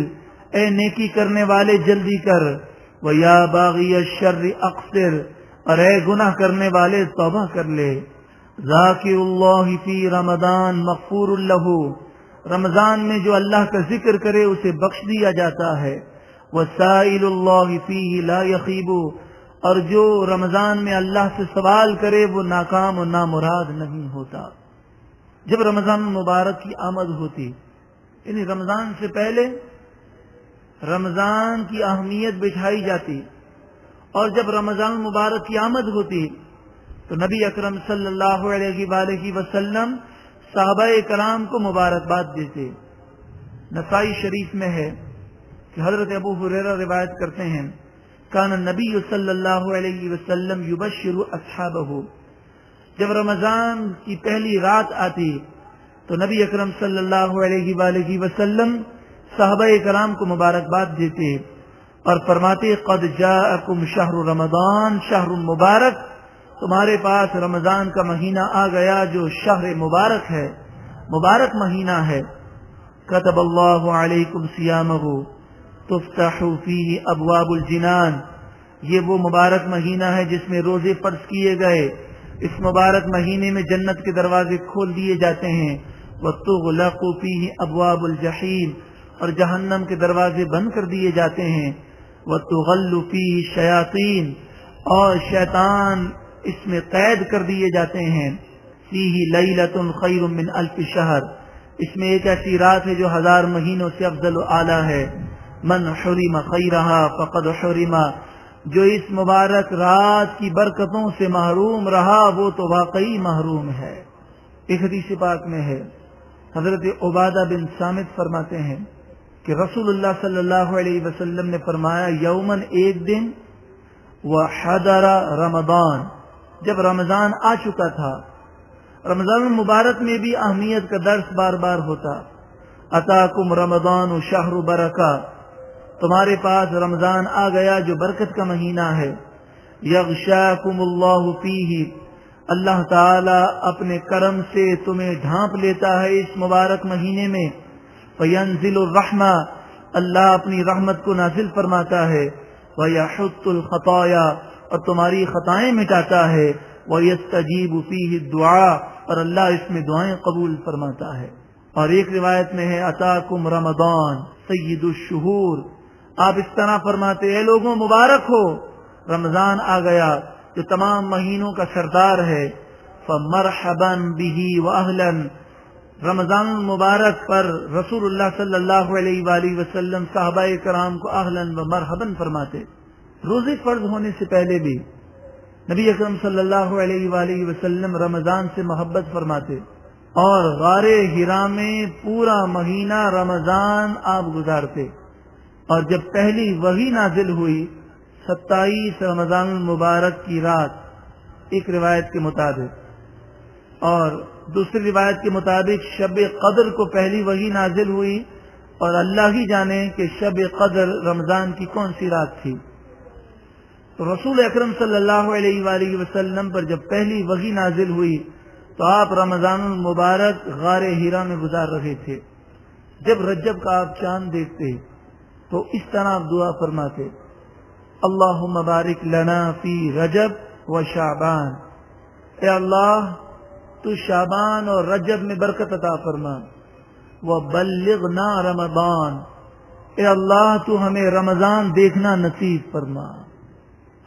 اے نیکی کرنے والے جلدی کر، و یا باغی الشر اقصر، اور اے گناہ کرنے والے توبہ کر لے۔ ذاکر اللہ فی رمضان مغفور لہ، رمضان میں جو اللہ کا ذکر کرے اسے بخش دیا جاتا ہے۔ وسائل اللہ فیہ لا یخیب، اور جو رمضان میں اللہ سے سوال کرے وہ ناکام و نامراد نہیں ہوتا۔ جب رمضان المبارک کی آمد ہوتی، یعنی رمضان سے پہلے رمضان کی اہمیت بٹھائی جاتی، اور جب رمضان المبارک کی آمد ہوتی تو نبی اکرم صلی اللہ علیہ وآلہ وسلم صحابہ کرام کو مبارکباد دیتے۔ نسائی شریف میں ہے کہ حضرت ابو ہریرہ روایت کرتے ہیں، کان النبی صلی اللہ علیہ وسلم یبشر اصحابہ، جب رمضان کی پہلی رات آتی تو نبی اکرم صلی اللہ علیہ وآلہ وسلم صحابہ کرام کو مبارکباد دیتے اور فرماتے، قد جاءکم شہر رمضان شہر مبارک، تمہارے پاس رمضان کا مہینہ آ گیا جو شہر مبارک ہے، مبارک مہینہ ہے۔ کتب اللہ علیکم صیامہ تفتح فیہ ابواب الجنان، یہ وہ مبارک مہینہ ہے جس میں روزے فرض کیے گئے، اس مبارک مہینے میں جنت کے دروازے کھول دیے جاتے ہیں۔ وتغلق فیہ ابواب الجحیم، اور جہنم کے دروازے بند کر دیے جاتے ہیں۔ وتغل فیہ الشیاطین، اور شیطان اس میں قید کر دیے جاتے ہیں۔ فیہ لیلۃ خیر من الف شہر، اس میں ایک ایسی رات ہے جو 1000 مہینوں سے افضل و اعلیٰ ہے۔ من حرم خیرہا فقد حرم، جو اس مبارک رات کی برکتوں سے محروم رہا وہ تو واقعی محروم ہے۔ ایک حدیث پاک میں ہے، حضرت عبادہ بن صامت فرماتے ہیں کہ رسول اللہ صلی اللہ علیہ وسلم نے فرمایا، یومن، ایک دن، وحضر رمضان، جب رمضان آ چکا تھا، رمضان المبارک میں بھی اہمیت کا درس بار بار ہوتا۔ اتاکم رمضان شہر برکہ، تمہارے پاس رمضان آ گیا جو برکت کا مہینہ ہے۔ یغشاکم اللہ فیہ، اللہ تعالی اپنے کرم سے تمہیں ڈھانپ لیتا ہے اس مبارک مہینے میں۔ فینزل الرحمہ، اللہ اپنی رحمت کو نازل فرماتا ہے۔ ویحط الخطایا، اور تمہاری خطائیں مٹاتا ہے۔ ویستجیب فیہ الدعاء، اور اللہ اس میں دعائیں قبول فرماتا ہے۔ اور ایک روایت میں ہے، اتاکم رمضان سید الشہور، آپ اس طرح فرماتے، اے لوگوں مبارک ہو، رمضان آ گیا جو تمام مہینوں کا سردار ہے۔ فمرحبا بہ واہلا، رمضان المبارک پر رسول اللہ صلی اللہ علیہ وآلہ وسلم صحابہ کرام کو اہلا و مرحبا فرماتے۔ روزے فرض ہونے سے پہلے بھی نبی اکرم صلی اللہ علیہ وآلہ وسلم رمضان سے محبت فرماتے، اور غار حرا میں پورا مہینہ رمضان آپ گزارتے۔ اور جب پہلی وحی نازل ہوئی 27 رمضان المبارک کی رات، ایک روایت کے مطابق، اور دوسری روایت کے مطابق شب قدر کو پہلی وحی نازل ہوئی، اور اللہ ہی جانے کہ شب قدر رمضان کی کون سی رات تھی۔ تو رسول اکرم صلی اللہ علیہ وآلہ وسلم پر جب پہلی وحی نازل ہوئی تو آپ رمضان المبارک غار حرا میں گزار رہے تھے۔ جب رجب کا آپ چاند دیکھتے تو اس طرح آپ دعا فرماتے، اللہم بارک لنا فی رجب و شعبان، اے اللہ تو شعبان اور رجب میں برکت عطا فرما، وبلغنا رمضان، اے اللہ تو ہمیں رمضان دیکھنا نصیب فرما۔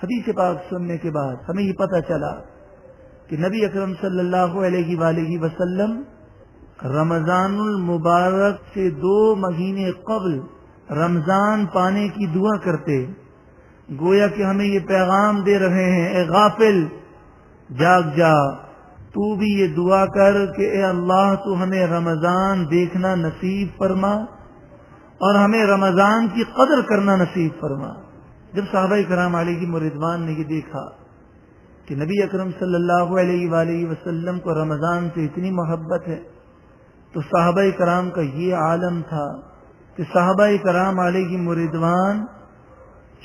حدیث پاک سننے کے بعد ہمیں یہ پتہ چلا کہ نبی اکرم صلی اللہ علیہ وآلہ وسلم رمضان المبارک سے 2 مہینے قبل رمضان پانے کی دعا کرتے، گویا کہ ہمیں یہ پیغام دے رہے ہیں، اے غافل جاگ جا، تو بھی یہ دعا کر کہ اے اللہ تو ہمیں رمضان دیکھنا نصیب فرما اور ہمیں رمضان کی قدر کرنا نصیب فرما۔ جب صحابہ کرام علیہم رضوان نے یہ دیکھا کہ نبی اکرم صلی اللہ علیہ وآلہ وسلم کو رمضان سے اتنی محبت ہے، تو صحابہ کرام کا یہ عالم تھا کہ صحابہ کرام علیہم رضوان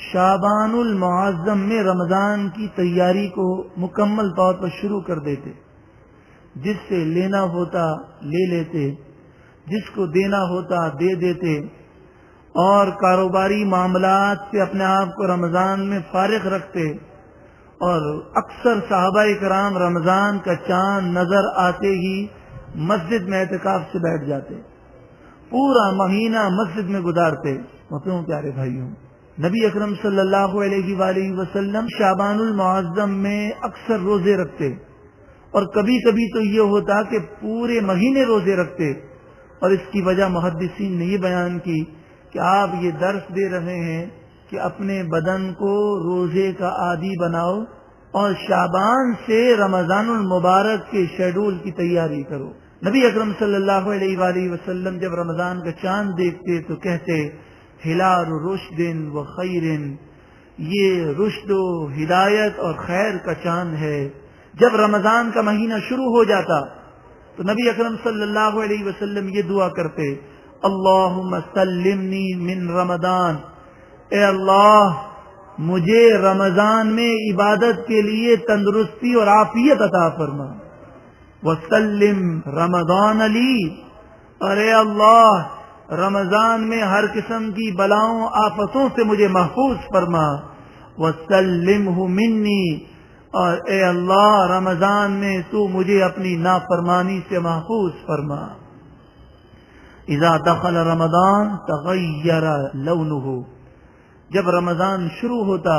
شعبان المعظم میں رمضان کی تیاری کو مکمل طور پر شروع کر دیتے۔ جس سے لینا ہوتا لے لیتے، جس کو دینا ہوتا دے دیتے، اور کاروباری معاملات سے اپنے آپ کو رمضان میں فارغ رکھتے، اور اکثر صحابہ کرام رمضان کا چاند نظر آتے ہی مسجد میں اعتکاف سے بیٹھ جاتے، پورا مہینہ مسجد میں گزارتے۔ محترم پیارے بھائیوں، نبی اکرم صلی اللہ علیہ وآلہ وسلم شعبان المعظم میں اکثر روزے رکھتے، اور کبھی کبھی تو یہ ہوتا کہ پورے مہینے روزے رکھتے، اور اس کی وجہ محدثین نے یہ بیان کی کہ آپ یہ درس دے رہے ہیں کہ اپنے بدن کو روزے کا عادی بناؤ اور شعبان سے رمضان المبارک کے شیڈول کی تیاری کرو۔ نبی اکرم صلی اللہ علیہ وآلہ وسلم جب رمضان کا چاند دیکھتے تو کہتے ہلال رشد و خیر، یہ رشد و ہدایت اور خیر کا چاند ہے۔ جب رمضان کا مہینہ شروع ہو جاتا تو نبی اکرم صلی اللہ علیہ وسلم یہ دعا کرتے اللہم سلمنی من رمضان، اے اللہ مجھے رمضان میں عبادت کے لیے تندرستی اور عافیت عطا فرما، وسلم رمضان لی، اور اے اللہ رمضان میں ہر قسم کی بلاؤں آفتوں سے مجھے محفوظ فرما، وسلمہ منی، اور اے اللہ رمضان میں تو مجھے اپنی نافرمانی سے محفوظ فرما۔ اذا دخل رمضان تغیر لونہ، جب رمضان شروع ہوتا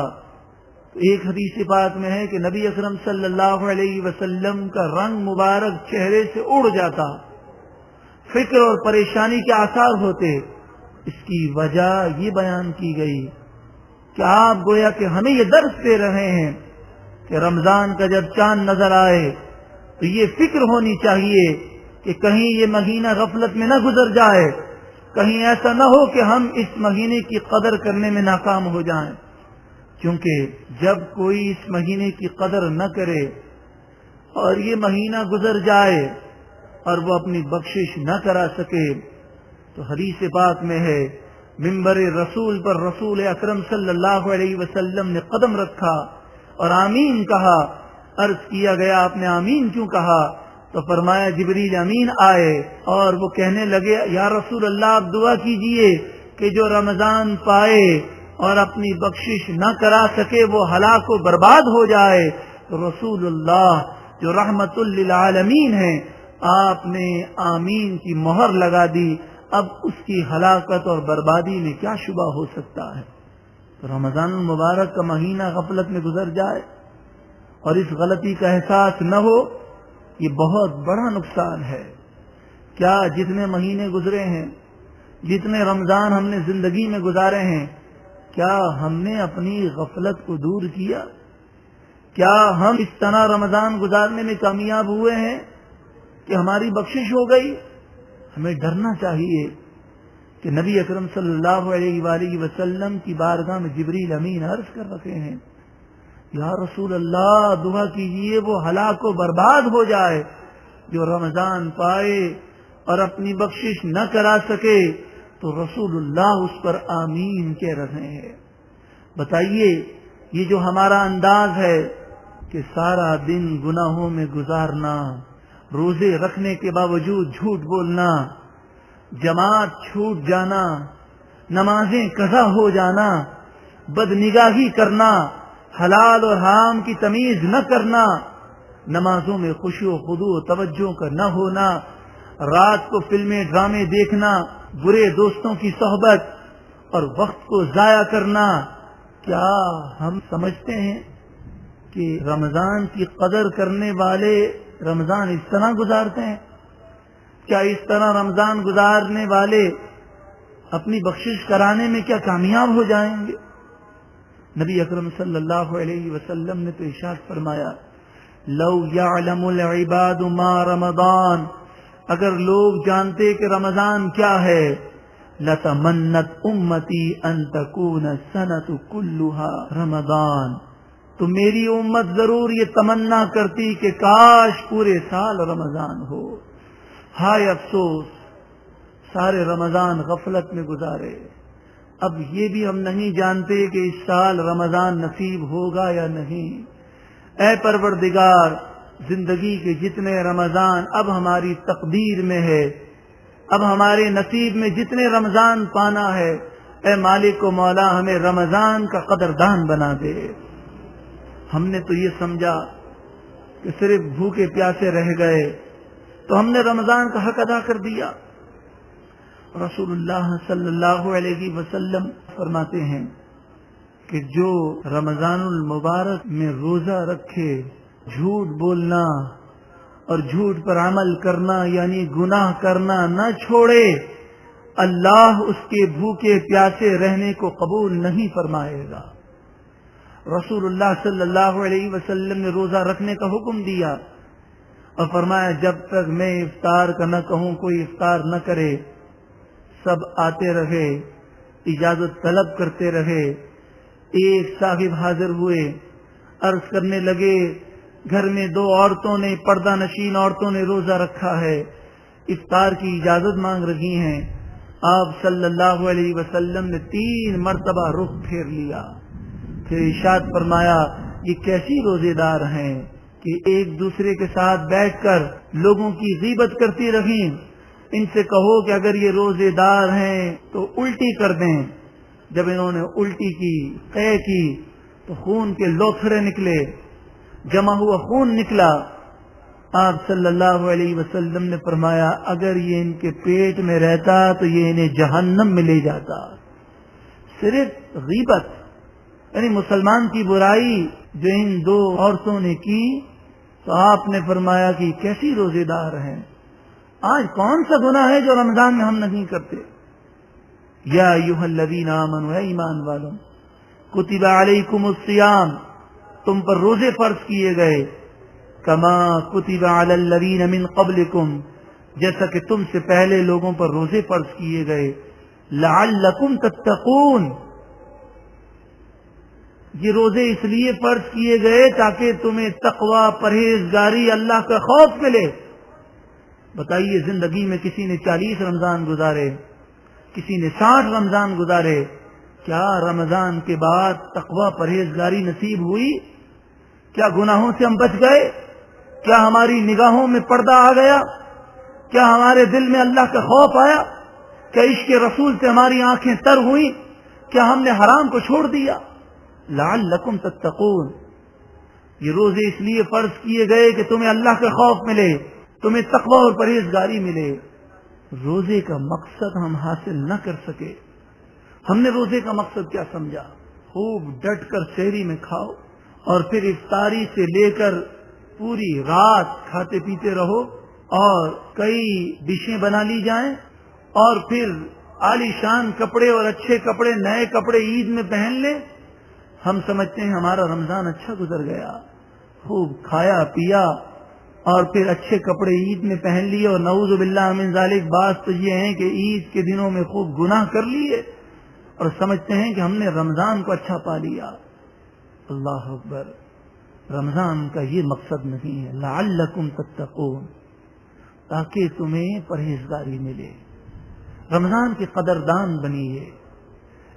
تو ایک حدیث پاک میں ہے کہ نبی اکرم صلی اللہ علیہ وسلم کا رنگ مبارک چہرے سے اڑ جاتا، فکر اور پریشانی کے آثار ہوتے۔ اس کی وجہ یہ بیان کی گئی کہ آپ گویا کہ ہمیں یہ درس دے رہے ہیں کہ رمضان کا جب چاند نظر آئے تو یہ فکر ہونی چاہیے کہ کہیں یہ مہینہ غفلت میں نہ گزر جائے، کہیں ایسا نہ ہو کہ ہم اس مہینے کی قدر کرنے میں ناکام ہو جائیں، کیونکہ جب کوئی اس مہینے کی قدر نہ کرے اور یہ مہینہ گزر جائے اور وہ اپنی بخشش نہ کرا سکے تو حدیث پاک میں ہے منبر رسول پر رسول اکرم صلی اللہ علیہ وسلم نے قدم رکھا اور آمین کہا۔ عرض کیا گیا آپ نے آمین کیوں کہا؟ تو فرمایا جبریل امین آئے اور وہ کہنے لگے یا رسول اللہ آپ دعا کیجئے کہ جو رمضان پائے اور اپنی بخشش نہ کرا سکے وہ ہلاک و برباد ہو جائے۔ تو رسول اللہ جو رحمت للعالمین ہیں آپ نے آمین کی مہر لگا دی، اب اس کی ہلاکت اور بربادی میں کیا شبہ ہو سکتا ہے؟ تو رمضان المبارک کا مہینہ غفلت میں گزر جائے اور اس غلطی کا احساس نہ ہو، یہ بہت بڑا نقصان ہے۔ کیا جتنے مہینے گزرے ہیں، جتنے رمضان ہم نے زندگی میں گزارے ہیں، کیا ہم نے اپنی غفلت کو دور کیا؟ کیا ہم اس طرح رمضان گزارنے میں کامیاب ہوئے ہیں کہ ہماری بخشش ہو گئی؟ ہمیں ڈرنا چاہیے کہ نبی اکرم صلی اللہ علیہ وآلہ وسلم کی بارگاہ میں جبریل امین عرض کر رکھے ہیں یا رسول اللہ دعا کیجئے وہ ہلاک و برباد ہو جائے جو رمضان پائے اور اپنی بخشش نہ کرا سکے، تو رسول اللہ اس پر آمین کہہ رہے ہیں۔ بتائیے یہ جو ہمارا انداز ہے کہ سارا دن گناہوں میں گزارنا، روزے رکھنے کے باوجود جھوٹ بولنا، جماعت چھوٹ جانا، نمازیں قضا ہو جانا، بدنگاہی کرنا، حلال اور حرام کی تمیز نہ کرنا، نمازوں میں خشوع و خضوع و توجہ کا نہ ہونا، رات کو فلمیں ڈرامے دیکھنا، برے دوستوں کی صحبت اور وقت کو ضائع کرنا، کیا ہم سمجھتے ہیں کہ رمضان کی قدر کرنے والے رمضان اس طرح گزارتے ہیں؟ کیا اس طرح رمضان گزارنے والے اپنی بخشش کرانے میں کیا کامیاب ہو جائیں گے؟ نبی اکرم صلی اللہ علیہ وسلم نے تو ارشاد فرمایا لو یعلم العباد ما رمضان، اگر لوگ جانتے کہ رمضان کیا ہے، لتمنت امتی ان تکون السنۃ کلها رمضان، تو میری امت ضرور یہ تمنا کرتی کہ کاش پورے سال رمضان ہو۔ ہائے افسوس سارے رمضان غفلت میں گزارے، اب یہ بھی ہم نہیں جانتے کہ اس سال رمضان نصیب ہوگا یا نہیں۔ اے پروردگار زندگی کے جتنے رمضان اب ہماری تقدیر میں ہے، اب ہمارے نصیب میں جتنے رمضان پانا ہے، اے مالک و مولا ہمیں رمضان کا قدردان بنا دے۔ ہم نے تو یہ سمجھا کہ صرف بھوکے پیاسے رہ گئے تو ہم نے رمضان کا حق ادا کر دیا۔ رسول اللہ صلی اللہ علیہ وسلم فرماتے ہیں کہ جو رمضان المبارک میں روزہ رکھے، جھوٹ بولنا اور جھوٹ پر عمل کرنا یعنی گناہ کرنا نہ چھوڑے، اللہ اس کے بھوکے پیاسے رہنے کو قبول نہیں فرمائے گا۔ رسول اللہ صلی اللہ علیہ وسلم نے روزہ رکھنے کا حکم دیا اور فرمایا جب تک میں افطار کا نہ کہوں کوئی افطار نہ کرے۔ سب آتے رہے، اجازت طلب کرتے رہے۔ ایک صاحب حاضر ہوئے، عرض کرنے لگے گھر میں 2 عورتوں نے، پردہ نشین عورتوں نے روزہ رکھا ہے، افطار کی اجازت مانگ رہی ہیں۔ آپ صلی اللہ علیہ وسلم نے 3 مرتبہ رخ پھیر لیا، پھر ارشاد فرمایا یہ کیسی روزے دار ہیں کہ ایک دوسرے کے ساتھ بیٹھ کر لوگوں کی غیبت کرتی رہیں۔ ان سے کہو کہ اگر یہ روزے دار ہیں تو الٹی کر دیں۔ جب انہوں نے الٹی کی، قے کی، تو خون کے لوتھڑے نکلے، جمع ہوا خون نکلا۔ آپ صلی اللہ علیہ وسلم نے فرمایا اگر یہ ان کے پیٹ میں رہتا تو یہ انہیں جہنم میں لے جاتا۔ صرف غیبت یعنی مسلمان کی برائی جو ان 2 عورتوں نے کی، تو آپ نے فرمایا کہ کیسی روزے دار ہیں۔ آج کون سا گناہ ہے جو رمضان میں ہم نہیں کرتے؟ یا ایھا الذین آمنوا، اے ایمان والو، کتب علیکم الصیام، تم پر روزے فرض کیے گئے، کما کتب علی الذین من قبلکم، جیسا کہ تم سے پہلے لوگوں پر روزے فرض کیے گئے، لعلکم تتقون، یہ روزے اس لیے فرض کیے گئے تاکہ تمہیں تقوی، پرہیزگاری، اللہ کا خوف ملے۔ بتائیے زندگی میں کسی نے 40 رمضان گزارے، کسی نے 60 رمضان گزارے، کیا رمضان کے بعد تقوی، پرہیزگاری نصیب ہوئی؟ کیا گناہوں سے ہم بچ گئے؟ کیا ہماری نگاہوں میں پردہ آ گیا؟ کیا ہمارے دل میں اللہ کا خوف آیا؟ کیا عشق رسول سے ہماری آنکھیں تر ہوئیں؟ کیا ہم نے حرام کو چھوڑ دیا؟ لعلکم تتقون، یہ روزے اس لیے فرض کیے گئے کہ تمہیں اللہ کا خوف ملے، تمہیں تقوی اور پرہیزگاری ملے۔ روزے کا مقصد ہم حاصل نہ کر سکے۔ ہم نے روزے کا مقصد کیا سمجھا؟ خوب ڈٹ کر سحری میں کھاؤ اور پھر افطاری سے لے کر پوری رات کھاتے پیتے رہو اور کئی ڈشیں بنا لی جائیں اور پھر عالی شان کپڑے اور اچھے کپڑے، نئے کپڑے عید میں پہن لیں۔ ہم سمجھتے ہیں ہمارا رمضان اچھا گزر گیا، خوب کھایا پیا اور پھر اچھے کپڑے عید میں پہن لیے، اور نعوذ باللہ من ذالک بات تو یہ ہے کہ عید کے دنوں میں خوب گناہ کر لیے اور سمجھتے ہیں کہ ہم نے رمضان کو اچھا پا لیا۔ اللہ اکبر، رمضان کا یہ مقصد نہیں ہے۔ لعلکم تتقون، تاکہ تمہیں پرہیزگاری ملے، رمضان کے قدردان بنیے۔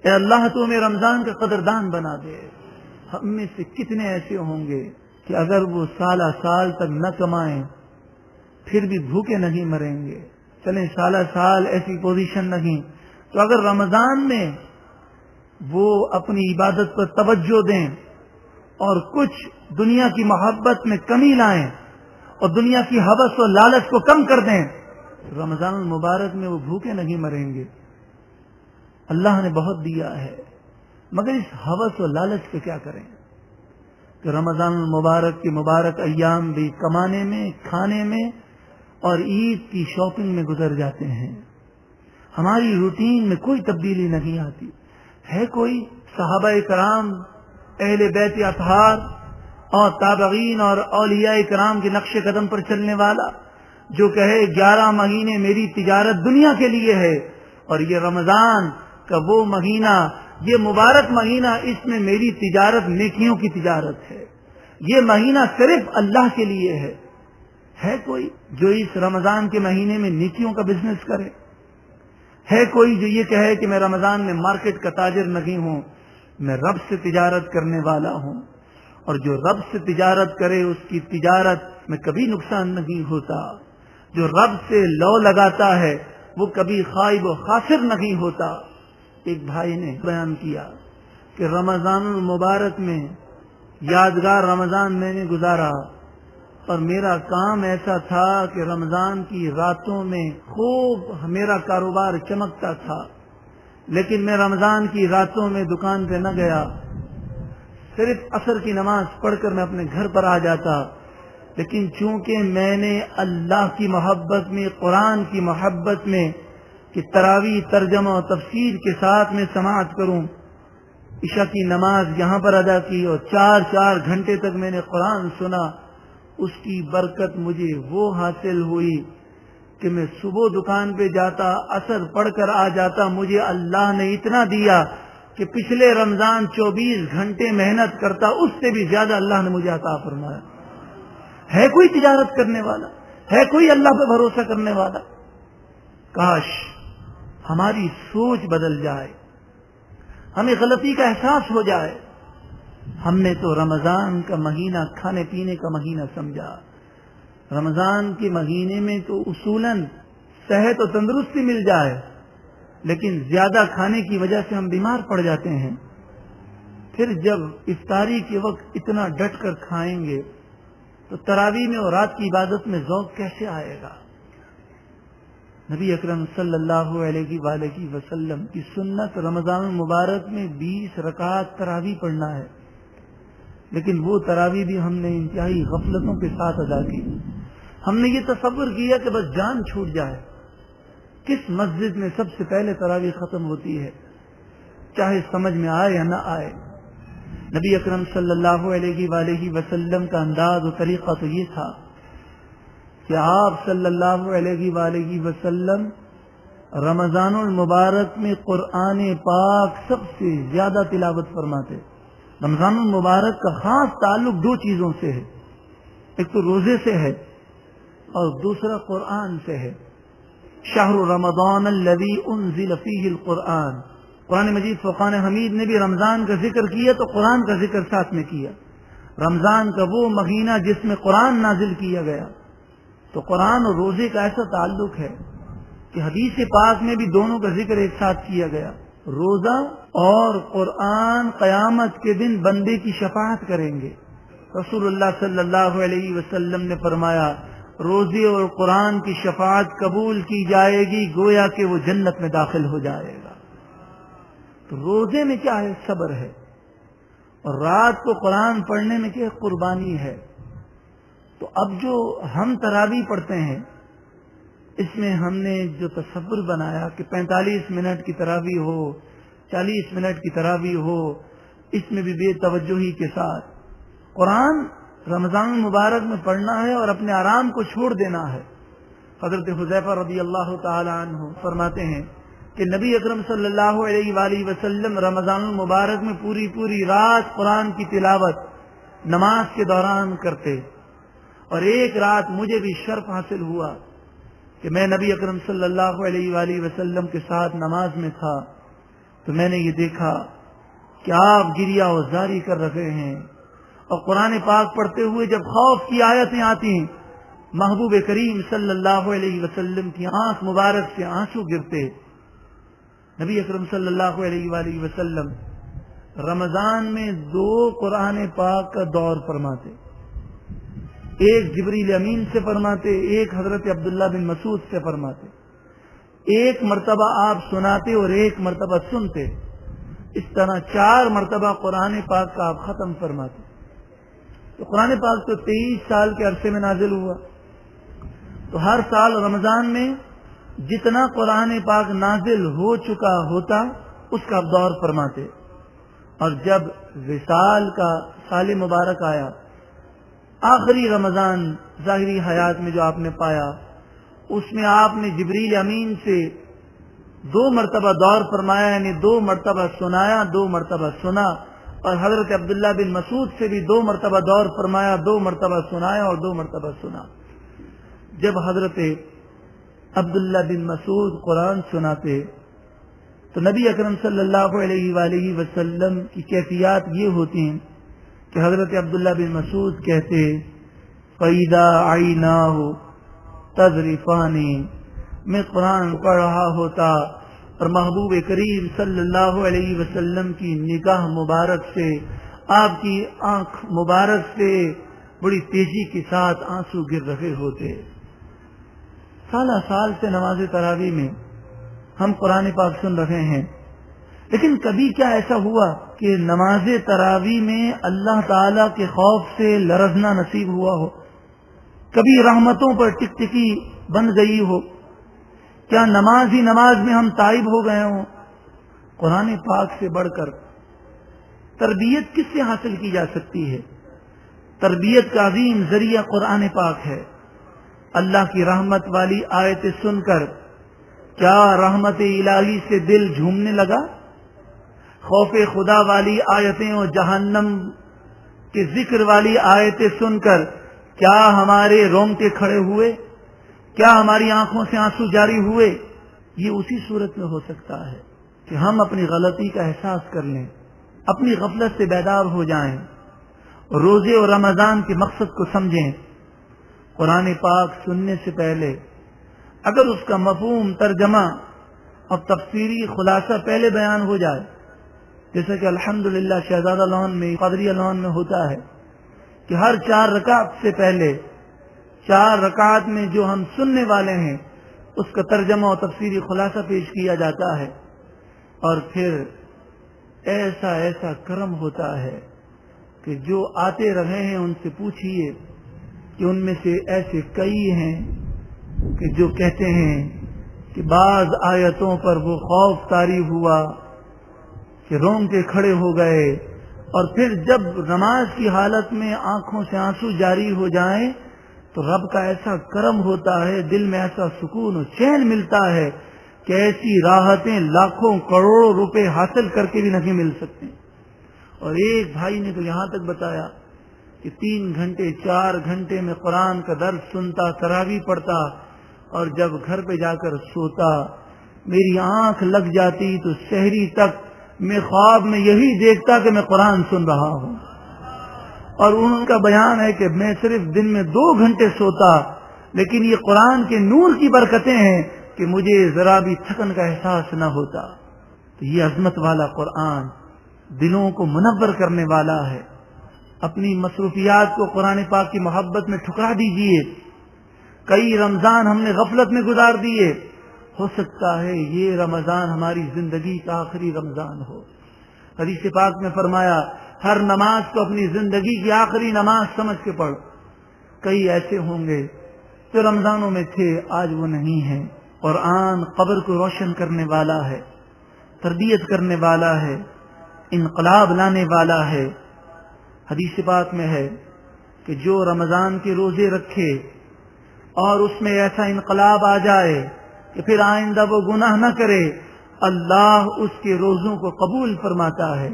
اے اللہ تو ہمیں رمضان کا قدردان بنا دے۔ ہم میں سے کتنے ایسے ہوں گے کہ اگر وہ سالہ سال تک نہ کمائیں پھر بھی بھوکے نہیں مریں گے؟ چلیں سالہ سال ایسی پوزیشن نہیں، تو اگر رمضان میں وہ اپنی عبادت پر توجہ دیں اور کچھ دنیا کی محبت میں کمی لائیں اور دنیا کی ہوس و لالچ کو کم کر دیں، رمضان المبارک میں وہ بھوکے نہیں مریں گے۔ اللہ نے بہت دیا ہے، مگر اس ہوس و لالچ پہ کیا کریں کہ رمضان المبارک کے مبارک ایام بھی کمانے میں، کھانے میں اور عید کی شاپنگ میں گزر جاتے ہیں۔ ہماری روٹین میں کوئی تبدیلی نہیں آتی ہے۔ کوئی صحابہ کرام، اہل بیت اطہار اور تابعین اور اولیاء کرام کے نقش قدم پر چلنے والا جو کہے 11 مہینے میری تجارت دنیا کے لیے ہے اور یہ رمضان کا وہ مہینہ، یہ مبارک مہینہ، اس میں میری تجارت نیکیوں کی تجارت ہے، یہ مہینہ صرف اللہ کے لیے ہے؟ ہے کوئی جو اس رمضان کے مہینے میں نیکیوں کا بزنس کرے؟ ہے کوئی جو یہ کہے کہ میں رمضان میں مارکیٹ کا تاجر نہیں ہوں، میں رب سے تجارت کرنے والا ہوں؟ اور جو رب سے تجارت کرے اس کی تجارت میں کبھی نقصان نہیں ہوتا. جو رب سے لو لگاتا ہے وہ کبھی خائب و خاسر نہیں ہوتا. ایک بھائی نے بیان کیا کہ رمضان المبارک میں یادگار رمضان میں نے گزارا اور میرا کام ایسا تھا کہ رمضان کی راتوں میں خوب میرا کاروبار چمکتا تھا، لیکن میں رمضان کی راتوں میں دکان پہ نہ گیا، صرف عصر کی نماز پڑھ کر میں اپنے گھر پر آ جاتا. لیکن چونکہ میں نے اللہ کی محبت میں، قرآن کی محبت میں کہ تراویح ترجمہ و تفسیر کے ساتھ میں سماعت کروں، عشاء کی نماز یہاں پر ادا کی اور 4 گھنٹے تک میں نے قرآن سنا. اس کی برکت مجھے وہ حاصل ہوئی کہ میں صبح دکان پہ جاتا، عصر پڑھ کر آ جاتا. مجھے اللہ نے اتنا دیا کہ پچھلے رمضان 24 گھنٹے محنت کرتا، اس سے بھی زیادہ اللہ نے مجھے عطا فرمایا. ہے کوئی تجارت کرنے والا؟ ہے کوئی اللہ پہ بھروسہ کرنے والا؟ کاش ہماری سوچ بدل جائے، ہمیں غلطی کا احساس ہو جائے. ہم نے تو رمضان کا مہینہ کھانے پینے کا مہینہ سمجھا. رمضان کے مہینے میں تو اصولاً صحت و تندرستی مل جائے، لیکن زیادہ کھانے کی وجہ سے ہم بیمار پڑ جاتے ہیں. پھر جب افطاری کے وقت اتنا ڈٹ کر کھائیں گے تو تراویح میں اور رات کی عبادت میں ذوق کیسے آئے گا؟ نبی اکرم صلی اللہ علیہ وآلہ وسلم کی سنت رمضان المبارک میں 20 رکعت تراویح پڑھنا ہے، لیکن وہ تراویح بھی ہم نے انتہائی غفلتوں کے ساتھ ادا کی. ہم نے یہ تصور کیا کہ بس جان چھوٹ جائے. کس مسجد میں سب سے پہلے تراویح ختم ہوتی ہے، چاہے سمجھ میں آئے یا نہ آئے. نبی اکرم صلی اللہ علیہ وآلہ وسلم کا انداز و طریقہ تو یہ تھا کہ آپ صلی اللہ علیہ وآلہ وسلم رمضان المبارک میں قرآن پاک سب سے زیادہ تلاوت فرماتے. رمضان المبارک کا خاص تعلق 2 چیزوں سے ہے، ایک تو روزے سے ہے اور دوسرا قرآن سے ہے. شہر رمضان الذی انزل فیہ القرآن. قرآن مجید فرقان حمید نے بھی رمضان کا ذکر کیا تو قرآن کا ذکر ساتھ میں کیا. رمضان کا وہ مہینہ جس میں قرآن نازل کیا گیا. تو قرآن اور روزے کا ایسا تعلق ہے کہ حدیث پاک میں بھی دونوں کا ذکر ایک ساتھ کیا گیا. روزہ اور قرآن قیامت کے دن بندے کی شفاعت کریں گے. رسول اللہ صلی اللہ علیہ وسلم نے فرمایا روزے اور قرآن کی شفاعت قبول کی جائے گی گویا کہ وہ جنت میں داخل ہو جائے گا. تو روزے میں کیا ہے؟ صبر ہے، اور رات کو قرآن پڑھنے میں کیا قربانی ہے. تو اب جو ہم تراویح پڑھتے ہیں اس میں ہم نے جو تصور بنایا کہ 45 منٹ کی تراویح ہو، 40 منٹ کی تراویح ہو، اس میں بھی بے توجہی کے ساتھ قرآن رمضان المبارک میں پڑھنا ہے اور اپنے آرام کو چھوڑ دینا ہے. حضرت حذیفہ رضی اللہ تعالی عنہ فرماتے ہیں کہ نبی اکرم صلی اللہ علیہ وآلہ وسلم رمضان المبارک میں پوری رات قرآن کی تلاوت نماز کے دوران کرتے. اور ایک رات مجھے بھی شرف حاصل ہوا کہ میں نبی اکرم صلی اللہ علیہ وآلہ وسلم کے ساتھ نماز میں تھا تو میں نے یہ دیکھا کہ آپ گریہ و زاری کر رہے ہیں اور قرآن پاک پڑھتے ہوئے جب خوف کی آیتیں آتی ہیں محبوب کریم صلی اللہ علیہ وسلم کی آنکھ مبارک سے آنسو گرتے. نبی اکرم صلی اللہ علیہ وآلہ وسلم رمضان میں 2 قرآن پاک کا دور فرماتے. ایک جبریل امین سے فرماتے، ایک حضرت عبداللہ بن مسعود سے فرماتے. ایک مرتبہ آپ سناتے اور ایک مرتبہ سنتے. اس طرح 4 مرتبہ قرآن پاک کا آپ ختم فرماتے. تو قرآن پاک تو 23 سال کے عرصے میں نازل ہوا. تو ہر سال رمضان میں جتنا قرآن پاک نازل ہو چکا ہوتا اس کا آپ دور فرماتے. اور جب وصال کا سال مبارک آیا، آخری رمضان ظاہری حیات میں جو آپ نے پایا، اس میں آپ نے جبریل امین سے 2 مرتبہ دور فرمایا، یعنی 2 مرتبہ سنایا، 2 مرتبہ سنا. اور حضرت عبداللہ بن مسعود سے بھی 2 مرتبہ دور فرمایا، 2 مرتبہ سنایا اور 2 مرتبہ سنا. جب حضرت عبداللہ بن مسعود قرآن سناتے تو نبی اکرم صلی اللہ علیہ وآلہ وسلم کی کیفیات یہ ہوتی ہیں کہ حضرت عبداللہ بن مسعود کہتے فَإِذَا عَيْنَاهُ تَذْرِفَانِ، میں قرآن پڑھ رہا ہوتا اور محبوب کریم صلی اللہ علیہ وسلم کی نگاہ مبارک سے، آپ کی آنکھ مبارک سے بڑی تیزی کے ساتھ آنسو گر رہے ہوتے۔ سالہ سال سے نماز تراویح میں ہم قرآن پاک سن رہے ہیں، لیکن کبھی کیا ایسا ہوا کہ نماز تراویح میں اللہ تعالی کے خوف سے لرزنا نصیب ہوا ہو؟ کبھی رحمتوں پر ٹکٹکی بن گئی ہو؟ کیا نماز ہی نماز میں ہم تائب ہو گئے ہوں؟ قرآن پاک سے بڑھ کر تربیت کس سے حاصل کی جا سکتی ہے؟ تربیت کا عظیم ذریعہ قرآن پاک ہے۔ اللہ کی رحمت والی آیتیں سن کر کیا رحمت الہی سے دل جھومنے لگا؟ خوف خدا والی آیتیں اور جہنم کے ذکر والی آیتیں سن کر کیا ہمارے رونگٹے کھڑے ہوئے؟ کیا ہماری آنکھوں سے آنسو جاری ہوئے؟ یہ اسی صورت میں ہو سکتا ہے کہ ہم اپنی غلطی کا احساس کر لیں، اپنی غفلت سے بیدار ہو جائیں، روزے اور رمضان کے مقصد کو سمجھیں۔ قرآن پاک سننے سے پہلے اگر اس کا مفہوم، ترجمہ اور تفسیری خلاصہ پہلے بیان ہو جائے، جیسا کہ الحمدللہ شہزادہ لون میں، قادریہ لون میں ہوتا ہے کہ ہر 4 رکعت سے پہلے 4 رکعت میں جو ہم سننے والے ہیں اس کا ترجمہ اور تفسیری خلاصہ پیش کیا جاتا ہے، اور پھر ایسا ایسا کرم ہوتا ہے کہ جو آتے رہے ہیں ان سے پوچھئے کہ ان میں سے ایسے کئی ہیں کہ جو کہتے ہیں کہ بعض آیتوں پر وہ خوف طاری ہوا کہ رونگٹے کھڑے ہو گئے، اور پھر جب نماز کی حالت میں آنکھوں سے آنسو جاری ہو جائیں تو رب کا ایسا کرم ہوتا ہے، دل میں ایسا سکون و چین ملتا ہے کہ ایسی راحتیں لاکھوں کروڑوں روپے حاصل کر کے بھی نہیں مل سکتے۔ اور ایک بھائی نے تو یہاں تک بتایا کہ 3 گھنٹے 4 گھنٹے میں قرآن کا درس سنتا، تراویح پڑھتا، اور جب گھر پہ جا کر سوتا میری آنکھ لگ جاتی تو شہری تک میں خواب میں یہی دیکھتا کہ میں قرآن سن رہا ہوں۔ اور ان کا بیان ہے کہ میں صرف دن میں 2 گھنٹے سوتا، لیکن یہ قرآن کے نور کی برکتیں ہیں کہ مجھے ذرا بھی تھکن کا احساس نہ ہوتا۔ تو یہ عظمت والا قرآن دلوں کو منور کرنے والا ہے۔ اپنی مصروفیات کو قرآن پاک کی محبت میں ٹھکرا دیجئے۔ کئی رمضان ہم نے غفلت میں گزار دیے، ہو سکتا ہے یہ رمضان ہماری زندگی کا آخری رمضان ہو۔ حدیث پاک میں فرمایا ہر نماز کو اپنی زندگی کی آخری نماز سمجھ کے پڑھ۔ کئی ایسے ہوں گے جو رمضانوں میں تھے، آج وہ نہیں ہیں۔ قرآن قبر کو روشن کرنے والا ہے، تربیت کرنے والا ہے، انقلاب لانے والا ہے۔ حدیث پاک میں ہے کہ جو رمضان کے روزے رکھے اور اس میں ایسا انقلاب آ جائے کہ پھر آئندہ وہ گناہ نہ کرے، اللہ اس کے روزوں کو قبول فرماتا ہے۔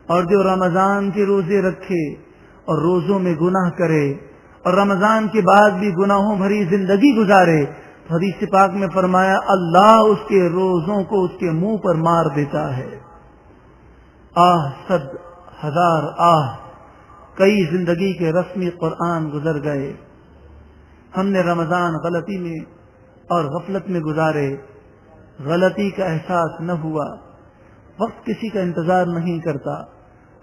اور جو رمضان کے روزے رکھے اور روزوں میں گناہ کرے اور رمضان کے بعد بھی گناہوں بھری زندگی گزارے، تو حدیث پاک میں فرمایا اللہ اس کے روزوں کو اس کے منہ پر مار دیتا ہے۔ آہ 100,000 آہ، کئی زندگی کے رسمی قرآن گزر گئے۔ ہم نے رمضان غلطی میں اور غفلت میں گزارے، غلطی کا احساس نہ ہوا۔ وقت کسی کا انتظار نہیں کرتا۔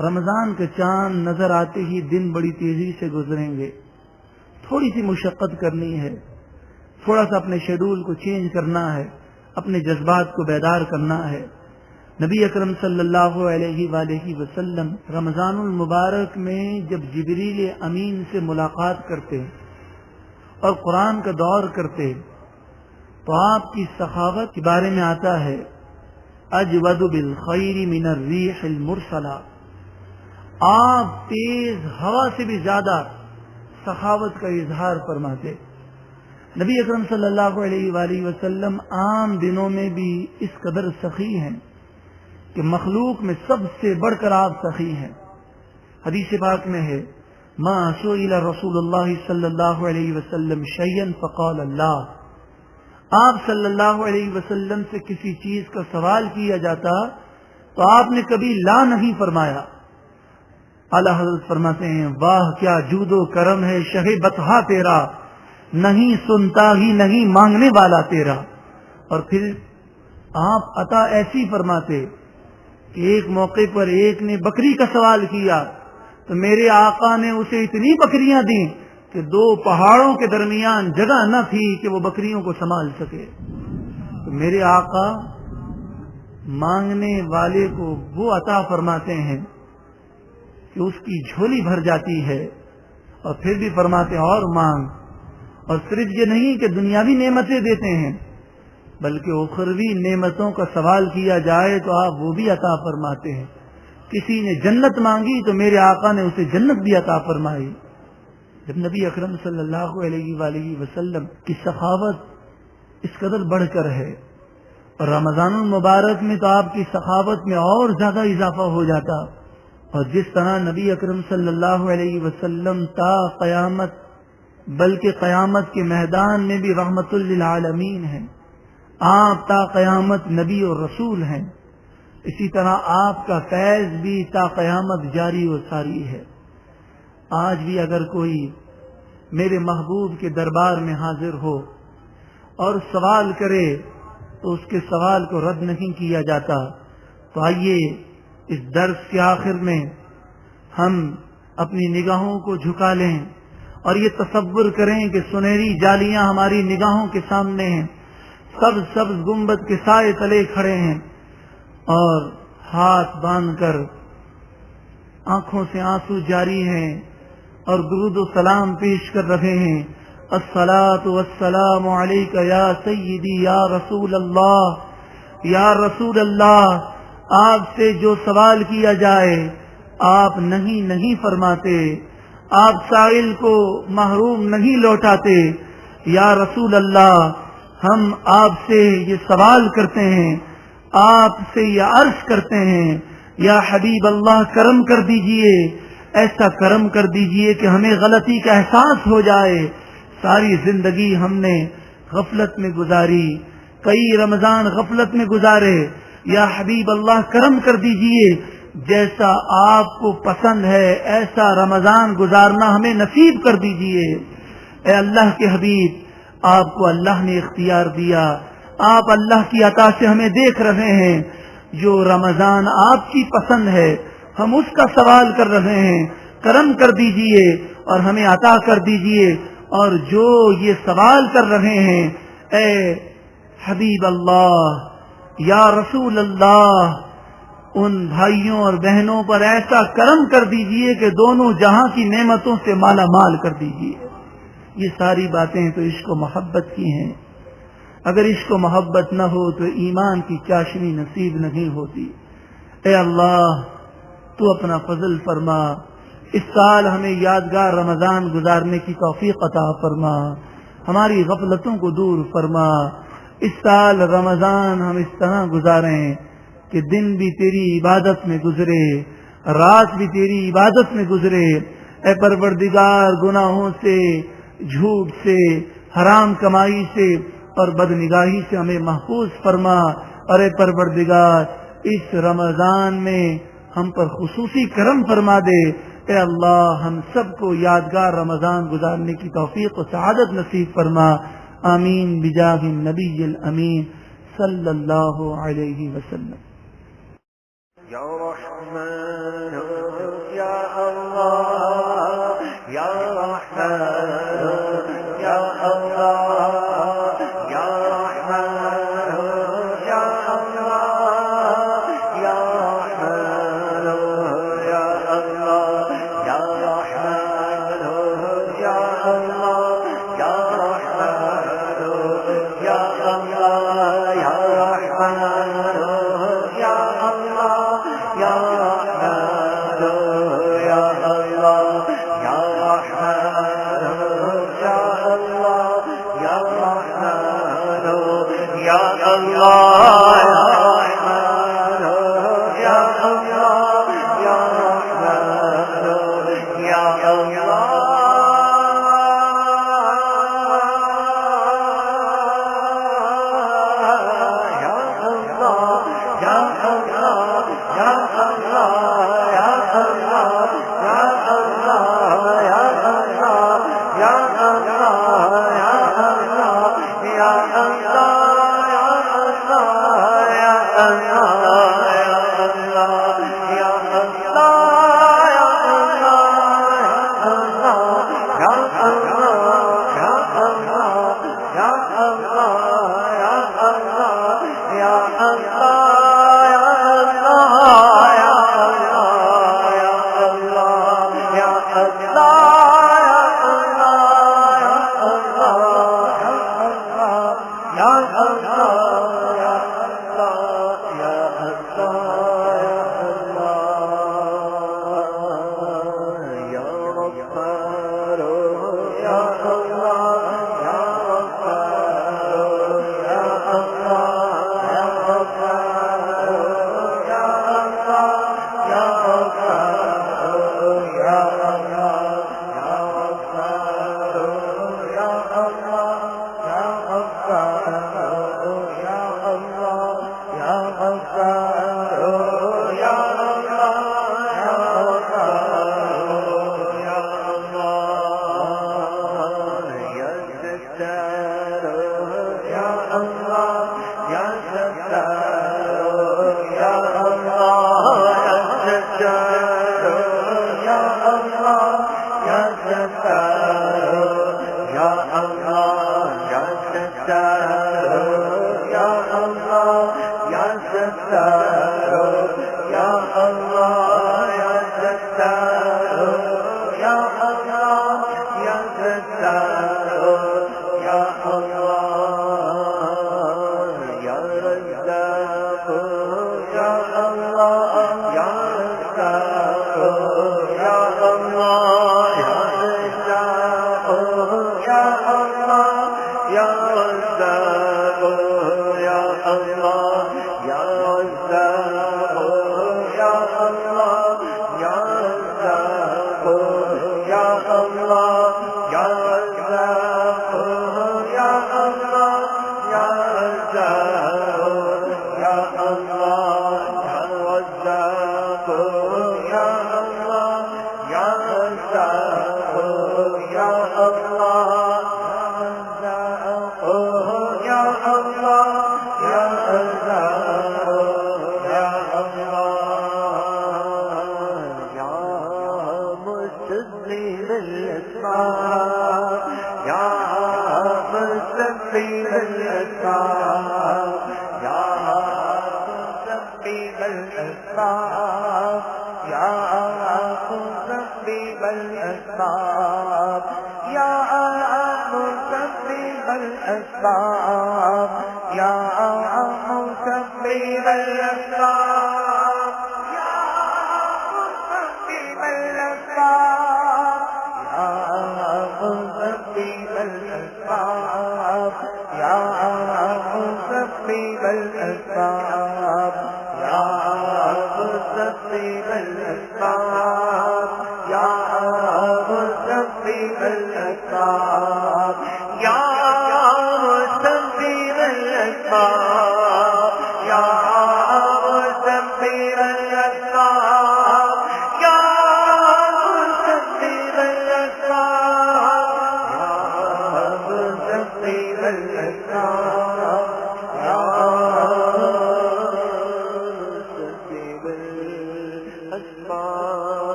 رمضان کے چاند نظر آتے ہی دن بڑی تیزی سے گزریں گے۔ تھوڑی سی مشقت کرنی ہے، تھوڑا سا اپنے شیڈول کو چینج کرنا ہے، اپنے جذبات کو بیدار کرنا ہے۔ نبی اکرم صلی اللہ علیہ وآلہ وسلم رمضان المبارک میں جب جبریل امین سے ملاقات کرتے اور قرآن کا دور کرتے تو آپ کی سخاوت کے بارے میں آتا ہے اجود بالخیر من الریح المرسلہ، آپ تیز ہوا سے بھی زیادہ سخاوت کا اظہار فرماتے۔ نبی اکرم صلی اللہ علیہ وآلہ وسلم عام دنوں میں بھی اس قدر سخی ہیں کہ مخلوق میں سب سے بڑھ کر آپ سخی ہیں۔ حدیث پاک میں ہے ما سئل رسول اللہ صلی اللہ علیہ وسلم شیئا فقال اللہ، آپ صلی اللہ علیہ وسلم سے کسی چیز کا سوال کیا جاتا تو آپ نے کبھی لا نہیں فرمایا، اعلیٰ حضرت فرماتے ہیں واہ کیا جود و کرم ہے شہ بطحا تیرا، نہیں سنتا ہی نہیں مانگنے والا تیرا۔ اور پھر آپ عطا ایسی فرماتے کہ ایک موقع پر ایک نے بکری کا سوال کیا تو میرے آقا نے اسے اتنی بکریاں دیں کہ 2 پہاڑوں کے درمیان جگہ نہ تھی کہ وہ بکریوں کو سنبھال سکے۔ تو میرے آقا مانگنے والے کو وہ عطا فرماتے ہیں کہ اس کی جھولی بھر جاتی ہے، اور پھر بھی فرماتے ہیں اور مانگ۔ اور صرف یہ نہیں کہ دنیاوی نعمتیں دیتے ہیں بلکہ اخروی نعمتوں کا سوال کیا جائے تو آپ وہ بھی عطا فرماتے ہیں۔ کسی نے جنت مانگی تو میرے آقا نے اسے جنت بھی عطا فرمائی۔ جب نبی اکرم صلی اللہ علیہ وآلہ وسلم کی سخاوت اس قدر بڑھ کر ہے، اور رمضان المبارک میں تو آپ کی سخاوت میں اور زیادہ اضافہ ہو جاتا، اور جس طرح نبی اکرم صلی اللہ علیہ وسلم تا قیامت بلکہ قیامت کے میدان میں بھی رحمت للعالمین ہیں، آپ تا قیامت نبی اور رسول ہیں، اسی طرح آپ کا فیض بھی تا قیامت جاری و ساری ہے۔ آج بھی اگر کوئی میرے محبوب کے دربار میں حاضر ہو اور سوال کرے تو اس کے سوال کو رد نہیں کیا جاتا۔ تو آئیے اس درس کے آخر میں ہم اپنی نگاہوں کو جھکا لیں اور یہ تصور کریں کہ سنہری جالیاں ہماری نگاہوں کے سامنے ہیں، سبز سبز گنبد کے سائے تلے کھڑے ہیں، اور ہاتھ باندھ کر آنکھوں سے آنسو جاری ہیں اور درود و سلام پیش کر رہے ہیں۔ الصلاۃ والسلام علیک یا سیدی یا رسول اللہ، یا رسول اللہ۔ آپ سے جو سوال کیا جائے آپ نہیں فرماتے، آپ سائل کو محروم نہیں لوٹاتے۔ یا رسول اللہ، ہم آپ سے یہ سوال کرتے ہیں، آپ سے یہ عرض کرتے ہیں، یا حبیب اللہ کرم کر دیجئے، ایسا کرم کر دیجئے کہ ہمیں غلطی کا احساس ہو جائے۔ ساری زندگی ہم نے غفلت میں گزاری، کئی رمضان غفلت میں گزارے، یا حبیب اللہ کرم کر دیجئے، جیسا آپ کو پسند ہے ایسا رمضان گزارنا ہمیں نصیب کر دیجئے۔ اے اللہ کے حبیب، آپ کو اللہ نے اختیار دیا، آپ اللہ کی عطا سے ہمیں دیکھ رہے ہیں، جو رمضان آپ کی پسند ہے ہم اس کا سوال کر رہے ہیں، کرم کر دیجئے اور ہمیں عطا کر دیجئے۔ اور جو یہ سوال کر رہے ہیں، اے حبیب اللہ، یا رسول اللہ، ان بھائیوں اور بہنوں پر ایسا کرم کر دیجئے کہ دونوں جہاں کی نعمتوں سے مالا مال کر دیجئے۔ یہ ساری باتیں تو عشق و محبت کی ہیں، اگر عشق و محبت نہ ہو تو ایمان کی چاشنی نصیب نہیں ہوتی۔ اے اللہ، تو اپنا فضل فرما، اس سال ہمیں یادگار رمضان گزارنے کی توفیق عطا فرما، ہماری غفلتوں کو دور فرما۔ اس سال رمضان ہم اس طرح گزاریں کہ دن بھی تیری عبادت میں گزرے، رات بھی تیری عبادت میں گزرے۔ اے پروردگار، گناہوں سے، جھوٹ سے، حرام کمائی سے اور بدنگاہی سے ہمیں محفوظ فرما۔ اور اے پروردگار، اس رمضان میں ہم پر خصوصی کرم فرما دے۔ اے اللہ، ہم سب کو یادگار رمضان گزارنے کی توفیق و سعادت نصیب فرما۔ آمین بجاہ النبی الامین صلی اللہ علیہ وسلم۔ یا رحمان یا اللہ، یا رحمان یا اللہ، یا رحمان یا اللہ، یا رحمان یا اللہ، یا رحمان یا اللہ، یا رحمان یا اللہ، یا رحمان یا اللہ، یا رحمان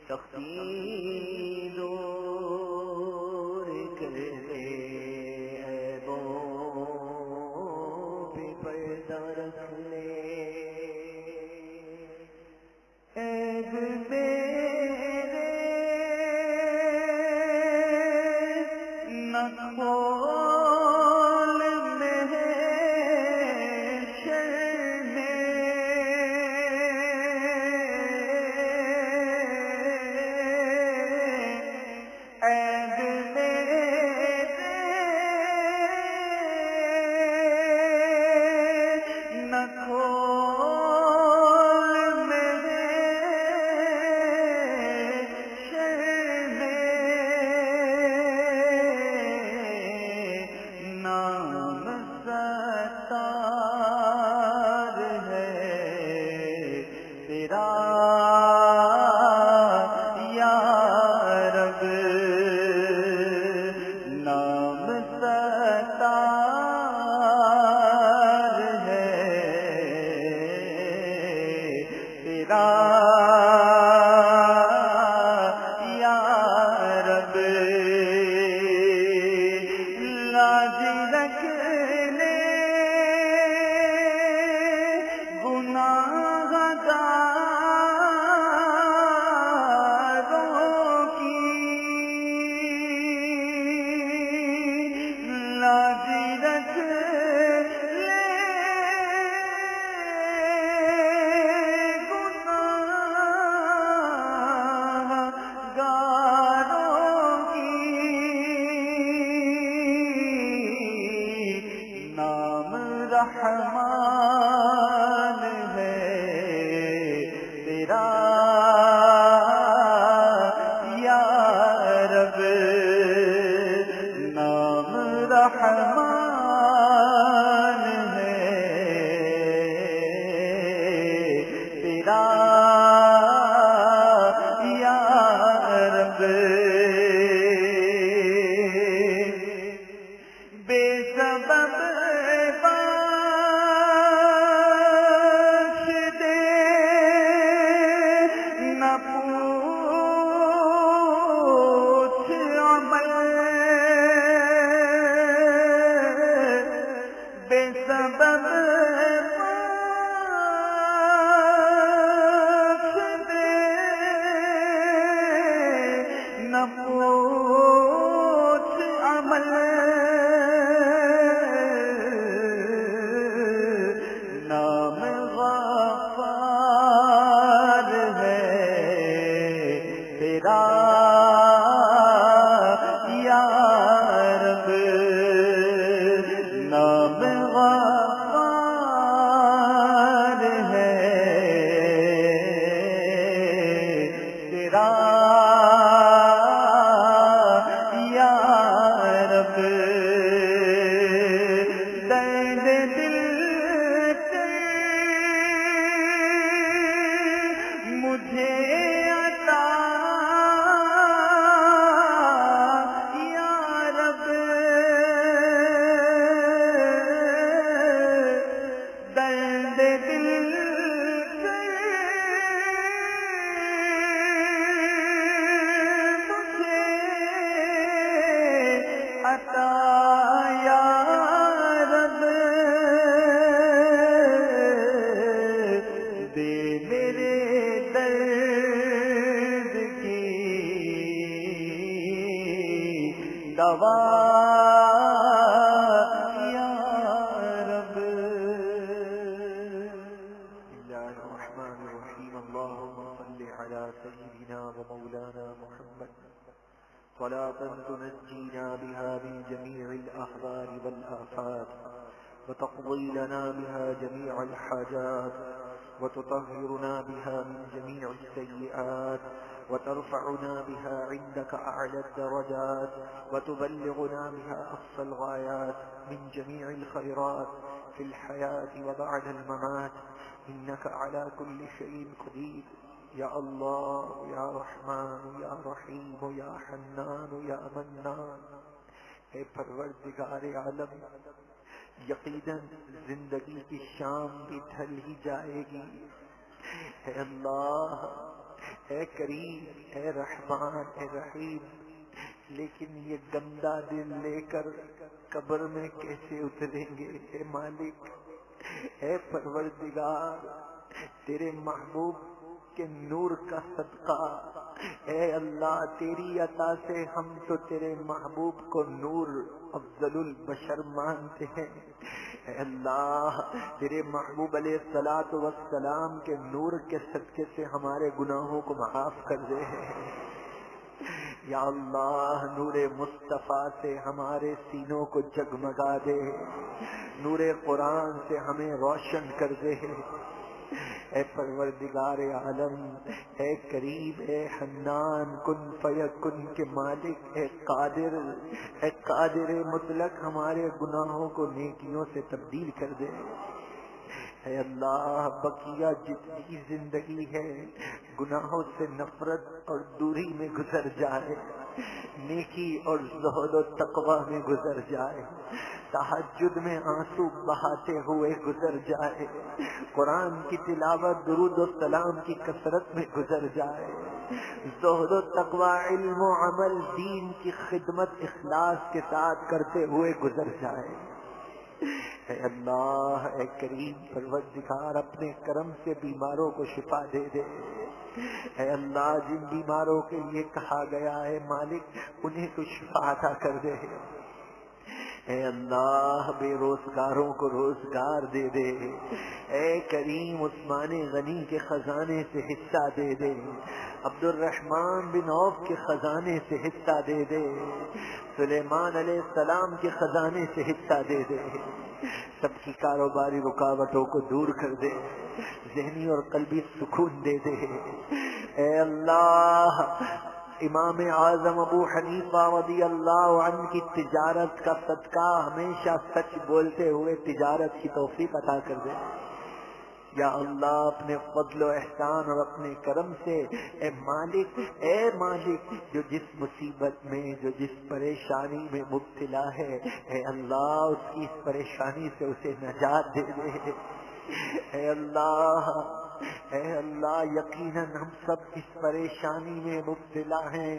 سختی دور کر دے عیبوں پہ پردہ رکھ لے عیب میرے نہ کھول رحمان ہے تیرا یا رب نام رحمان ہے تیرا یا رب بے سبب تنجينا بها من جميع الأحضار والآفات وتقضي لنا بها جميع الحاجات وتطهرنا بها من جميع السيئات وترفعنا بها عندك أعلى الدرجات وتبلغنا بها أقصى الغايات من جميع الخيرات في الحياة وبعد الممات إنك على كل شيء قدير یا اللہ یا رحمان یا رحیم یا حنان یا منان. اے پروردگار عالم، یقیناً زندگی کی شام بھی ڈھل ہی جائے گی. اے اللہ اے کریم، اے رحمان، اے رحیم، لیکن یہ گندا دل لے کر قبر میں کیسے اتریں گے؟ اے مالک، اے پروردگار، تیرے محبوب کے نور کا صدقہ، اے اللہ تیری عطا سے ہم تو تیرے محبوب کو نور افضل البشر مانتے ہیں۔ اے اللہ تیرے محبوب علیہ الصلوۃ والسلام کے نور کے صدقے سے ہمارے گناہوں کو معاف کر دے۔ یا اللہ نور مصطفیٰ سے ہمارے سینوں کو جگمگا دے، نور قرآن سے ہمیں روشن کر دے۔ اے پروردگار عالم، اے کریم، اے حنان، کن فیکن کے مالک، اے قادر مطلق، ہمارے گناہوں کو نیکیوں سے تبدیل کر دے۔ اے اللہ بقیہ جتنی زندگی ہے گناہوں سے نفرت اور دوری میں گزر جائے، نیکی اور زہد و تقوی میں گزر جائے، تہجد میں آنسو بہاتے ہوئے گزر جائے، قرآن کی تلاوت، درود و سلام کی کثرت میں گزر جائے، زہد و تقوی، علم و عمل، دین کی خدمت اخلاص کے ساتھ کرتے ہوئے گزر جائے۔ اے اللہ، اے کریم پروردگار، اپنے کرم سے بیماروں کو شفا دے دے۔ اے اللہ جن بیماروں کے لیے کہا گیا ہے مالک انہیں تو شفا عطا کر دے۔ اے اللہ بے روزگاروں کو روزگار دے دے۔ اے کریم عثمان غنی کے خزانے سے حصہ دے دے، عبد الرحمن بن عوف کے خزانے سے حصہ دے دے، سلیمان علیہ السلام کے خزانے سے حصہ دے دے، سب کی کاروباری رکاوٹوں کو دور کر دے، ذہنی اور قلبی سکون دے دے۔ اے اللہ امام اعظم ابو حنیفہ رضی اللہ عنہ کی تجارت کا صدقہ ہمیشہ سچ بولتے ہوئے تجارت کی توفیق عطا کر دے۔ یا اللہ اپنے فضل و احسان اور اپنے کرم سے اے مالک جو جس مصیبت میں، جو جس پریشانی میں مبتلا ہے، اے اللہ اس کی اس پریشانی سے اسے نجات دے دے۔ اے اللہ یقیناً ہم سب اس پریشانی میں مبتلا ہیں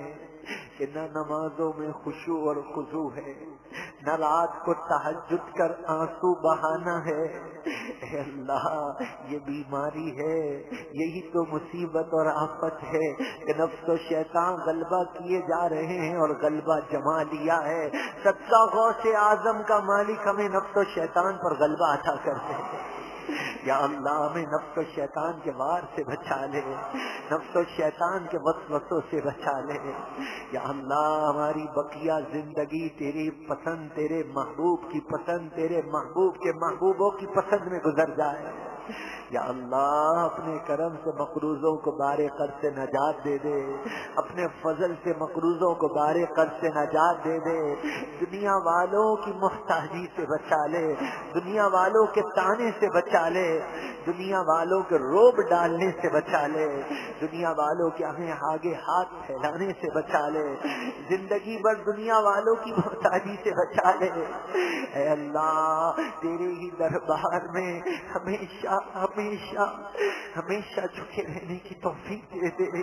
کہ نہ نمازوں میں خشوع اور خضوع ہے، نہ رات کو تہجد کر آنسو بہانا ہے۔ اے اللہ یہ بیماری ہے، یہی تو مصیبت اور آفت ہے کہ نفس و شیطان غلبہ کیے جا رہے ہیں اور غلبہ جما لیا ہے۔ صدقہ غوث اعظم کا مالک ہمیں نفس و شیطان پر غلبہ عطا کر دے۔ یا اللہ ہمیں نفس و شیطان کے وار سے بچا لے، نفس و شیطان کے وسوسوں سے بچا لے۔ یا اللہ ہماری بقیہ زندگی تیری پسند، تیرے محبوب کی پسند، تیرے محبوب کے محبوبوں کی پسند میں گزر جائے۔ یا اللہ اپنے کرم سے مقروضوں کو بارے قرض سے نجات دے دے، اپنے فضل سے مقروضوں کو بارے قرض سے نجات دے دے، دنیا والوں کی محتاجی سے بچا لے، دنیا والوں کے تانے سے بچا لے، دنیا والوں کے روب ڈالنے سے بچا لے، دنیا والوں کے ہمیں آگے ہاتھ پھیلانے سے بچا لے، زندگی بھر دنیا والوں کی محتاجی سے بچا لے۔ اے اللہ تیرے ہی دربار میں ہمیشہ ہمیشہ ہمیشہ جھکے رہنے کی توفیق دے دے،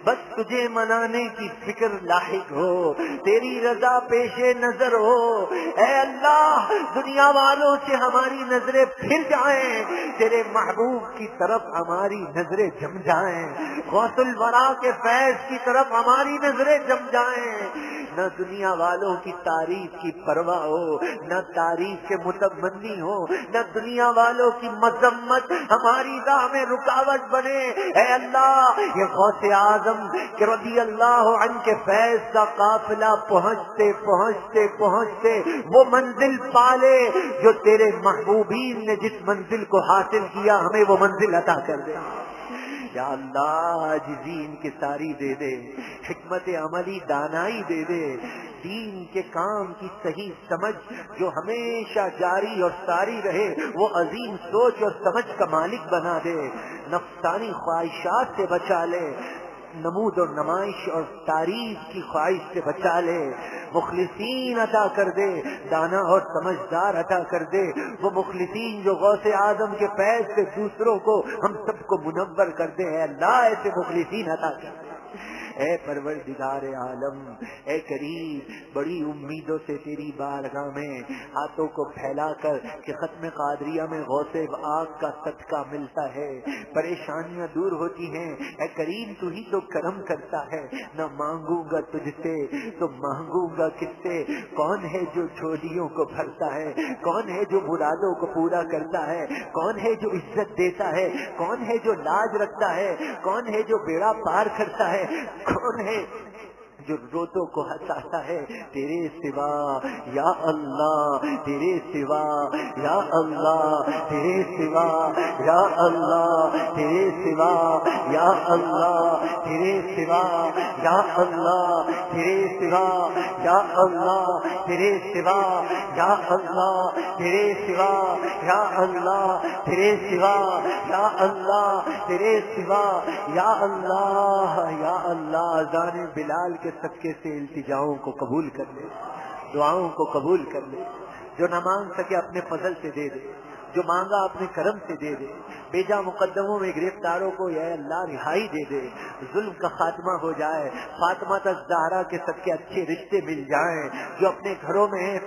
بس تجھے منانے کی فکر لاحق ہو، تیری رضا پیش نظر ہو۔ اے اللہ دنیا والوں سے ہماری نظریں پھر جائیں، تیرے محبوب کی طرف ہماری نظریں جم جائیں، غوث الورا کے فیض کی طرف ہماری نظریں جم جائیں۔ نہ دنیا والوں کی تعریف کی پرواہ ہو، نہ تعریف کے متمنی ہو، نہ دنیا والوں کی مذمت ہماری راہ میں رکاوٹ بنے۔ اے اللہ یہ غوث اعظم کہ رضی اللہ عنہ کے فیض کا قافلہ پہنچتے پہنچتے پہنچتے وہ منزل پالے جو تیرے محبوبین نے جس منزل کو حاصل کیا، ہمیں وہ منزل عطا کر دے۔ یا اللہ عاجزی ان کی ساری دے دے، حکمت عملی دانائی دے دے، دین کے کام کی صحیح سمجھ جو ہمیشہ جاری اور ساری رہے، وہ عظیم سوچ اور سمجھ کا مالک بنا دے، نفسانی خواہشات سے بچا لے، نمود اور نمائش اور تعریف کی خواہش سے بچا لے، مخلصین عطا کر دے، دانا اور سمجھدار عطا کر دے، وہ مخلصین جو غوث اعظم کے فیض سے دوسروں کو ہم سب کو منور کر دے۔ اے اللہ ایسے مخلصین عطا کر دے۔ اے پروردگار عالم، اے کریم، بڑی امیدوں سے تیری بارگاہ میں ہاتھوں کو پھیلا کر کہ ختم قادریہ میں غوث آگ کا صدقہ ملتا ہے، پریشانیاں دور ہوتی ہیں۔ اے کریم تو ہی تو کرم کرتا ہے، نہ مانگوں گا تجھ سے تو مانگوں گا کس سے؟ کون ہے جو جھولیوں کو بھرتا ہے؟ کون ہے جو مرادوں کو پورا کرتا ہے؟ کون ہے جو عزت دیتا ہے؟ کون ہے جو لاج رکھتا ہے؟ کون ہے جو بیڑا پار کرتا ہے؟ کون ہے جو روتوں کو ہنساتا ہے؟ تیرے سوا یا اللہ، تیرے سوا یا اللہ، تیرے سوا یا اللہ، تیرے سوا یا اللہ، تیرے سوا یا اللہ، تیرے سوا یا اللہ، تیرے سوا یا اللہ، تیرے سوا یا اللہ، تیرے سوا یا اللہ، تیرے سوا یا اللہ، یا اللہ۔ اذان بلال کے صدقے سے التجاؤں کو قبول کر لے، دعاؤں کو قبول کر لے، جو نہ مانگ سکے اپنے فضل سے دے دے، جو مانگا اپنے کرم سے دے دے، بیجا مقدموں میں گرفتاروں کو یا اللہ رہائی دے دے، ظلم کا خاتمہ ہو جائے، فاطمہ الزہرا کے صدقے اچھے رشتے مل جائیں، جو اپنے گھروں میں ہیں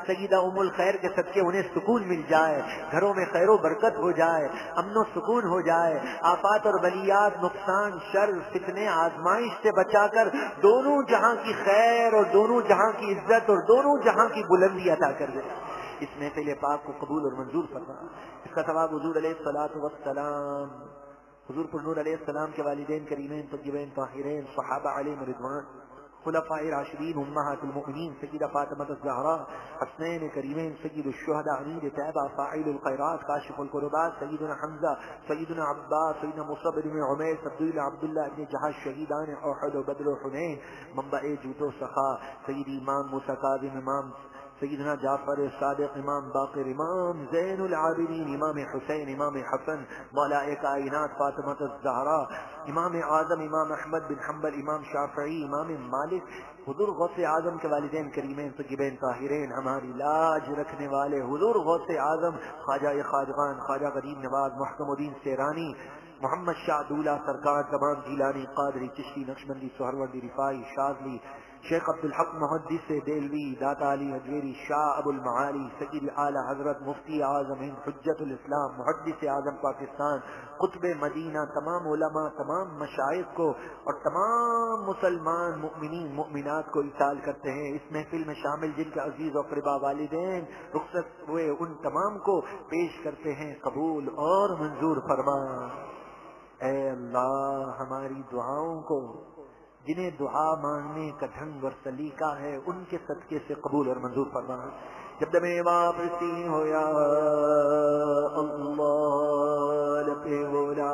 سیدہ ام الخیر کے صدقے انہیں سکون مل جائے، گھروں میں خیر و برکت ہو جائے، امن و سکون ہو جائے، آفات اور بلیات، نقصان، شر، فتنے، آزمائش سے بچا کر دونوں جہاں کی خیر اور دونوں جہاں کی عزت اور دونوں جہاں کی بلندی عطا کر دے۔ اس محفل پاک کو قبول اور منظور فرما۔ اس کا ثواب حضور علیہ الصلوۃ والسلام، حضور پر نور علیہ السلام کے والدین کریمین طیبین طاہرین، صحابہ علیہم رضوان، خلفاء راشدین، امہات المؤمنین، سیدہ فاطمہ الزہرا، حسنین کریمین، سید الشہداء، امیر طیبہ، فاعل الخیرات، کاشف الکربات، سیدنا حمزہ، سیدنا عباس، سیدنا مصعب بن عمیر، عبداللہ بن جہش، شہیدان احد و بدر و حنین، منبع جود و سخا، سید امام موسیٰ کاظم، امام سیدنا جعفر صادق، امام باقر، امام زین العابدین، امام حسین، امام حسن، مولا کائنات فاطمہ الزہرا، امام اعظم امام احمد بن حنبل، امام شافعی، امام مالک، حضور غوث اعظم کے والدین کریمین طیبین طاہرین، ہماری لاج رکھنے والے حضور غوث اعظم خواجہ خواجگان، خواجہ غریب نواز محکم الدین سیرانی، محمد شاہ دولہ سرکار، تمام جیلانی، قادری، چشتی، نقشبندی، سہروردی، رفاعی، شاذلی، شیخ عبدالحق محدث دہلوی، داتا علی حجویری، شاہ ابو المعالی، سید اعلی حضرت مفتی اعظم ہند، حجت الاسلام، محدث اعظم پاکستان، قطب مدینہ، تمام علماء، تمام مشائخ کو اور تمام مسلمان مؤمنین مؤمنات کو اطال کرتے ہیں۔ اس محفل میں شامل جن کے عزیز و اقربا والدین رخصت ہوئے ان تمام کو پیش کرتے ہیں، قبول اور منظور فرما۔ اے اللہ ہماری دعاؤں کو، جنہیں دعا مانگنے کا ڈھنگ اور سلیقہ ہے، ان کے صدقے سے قبول اور منظور فرما۔ جب دم واپسی ہو یا اللہ لپے بولا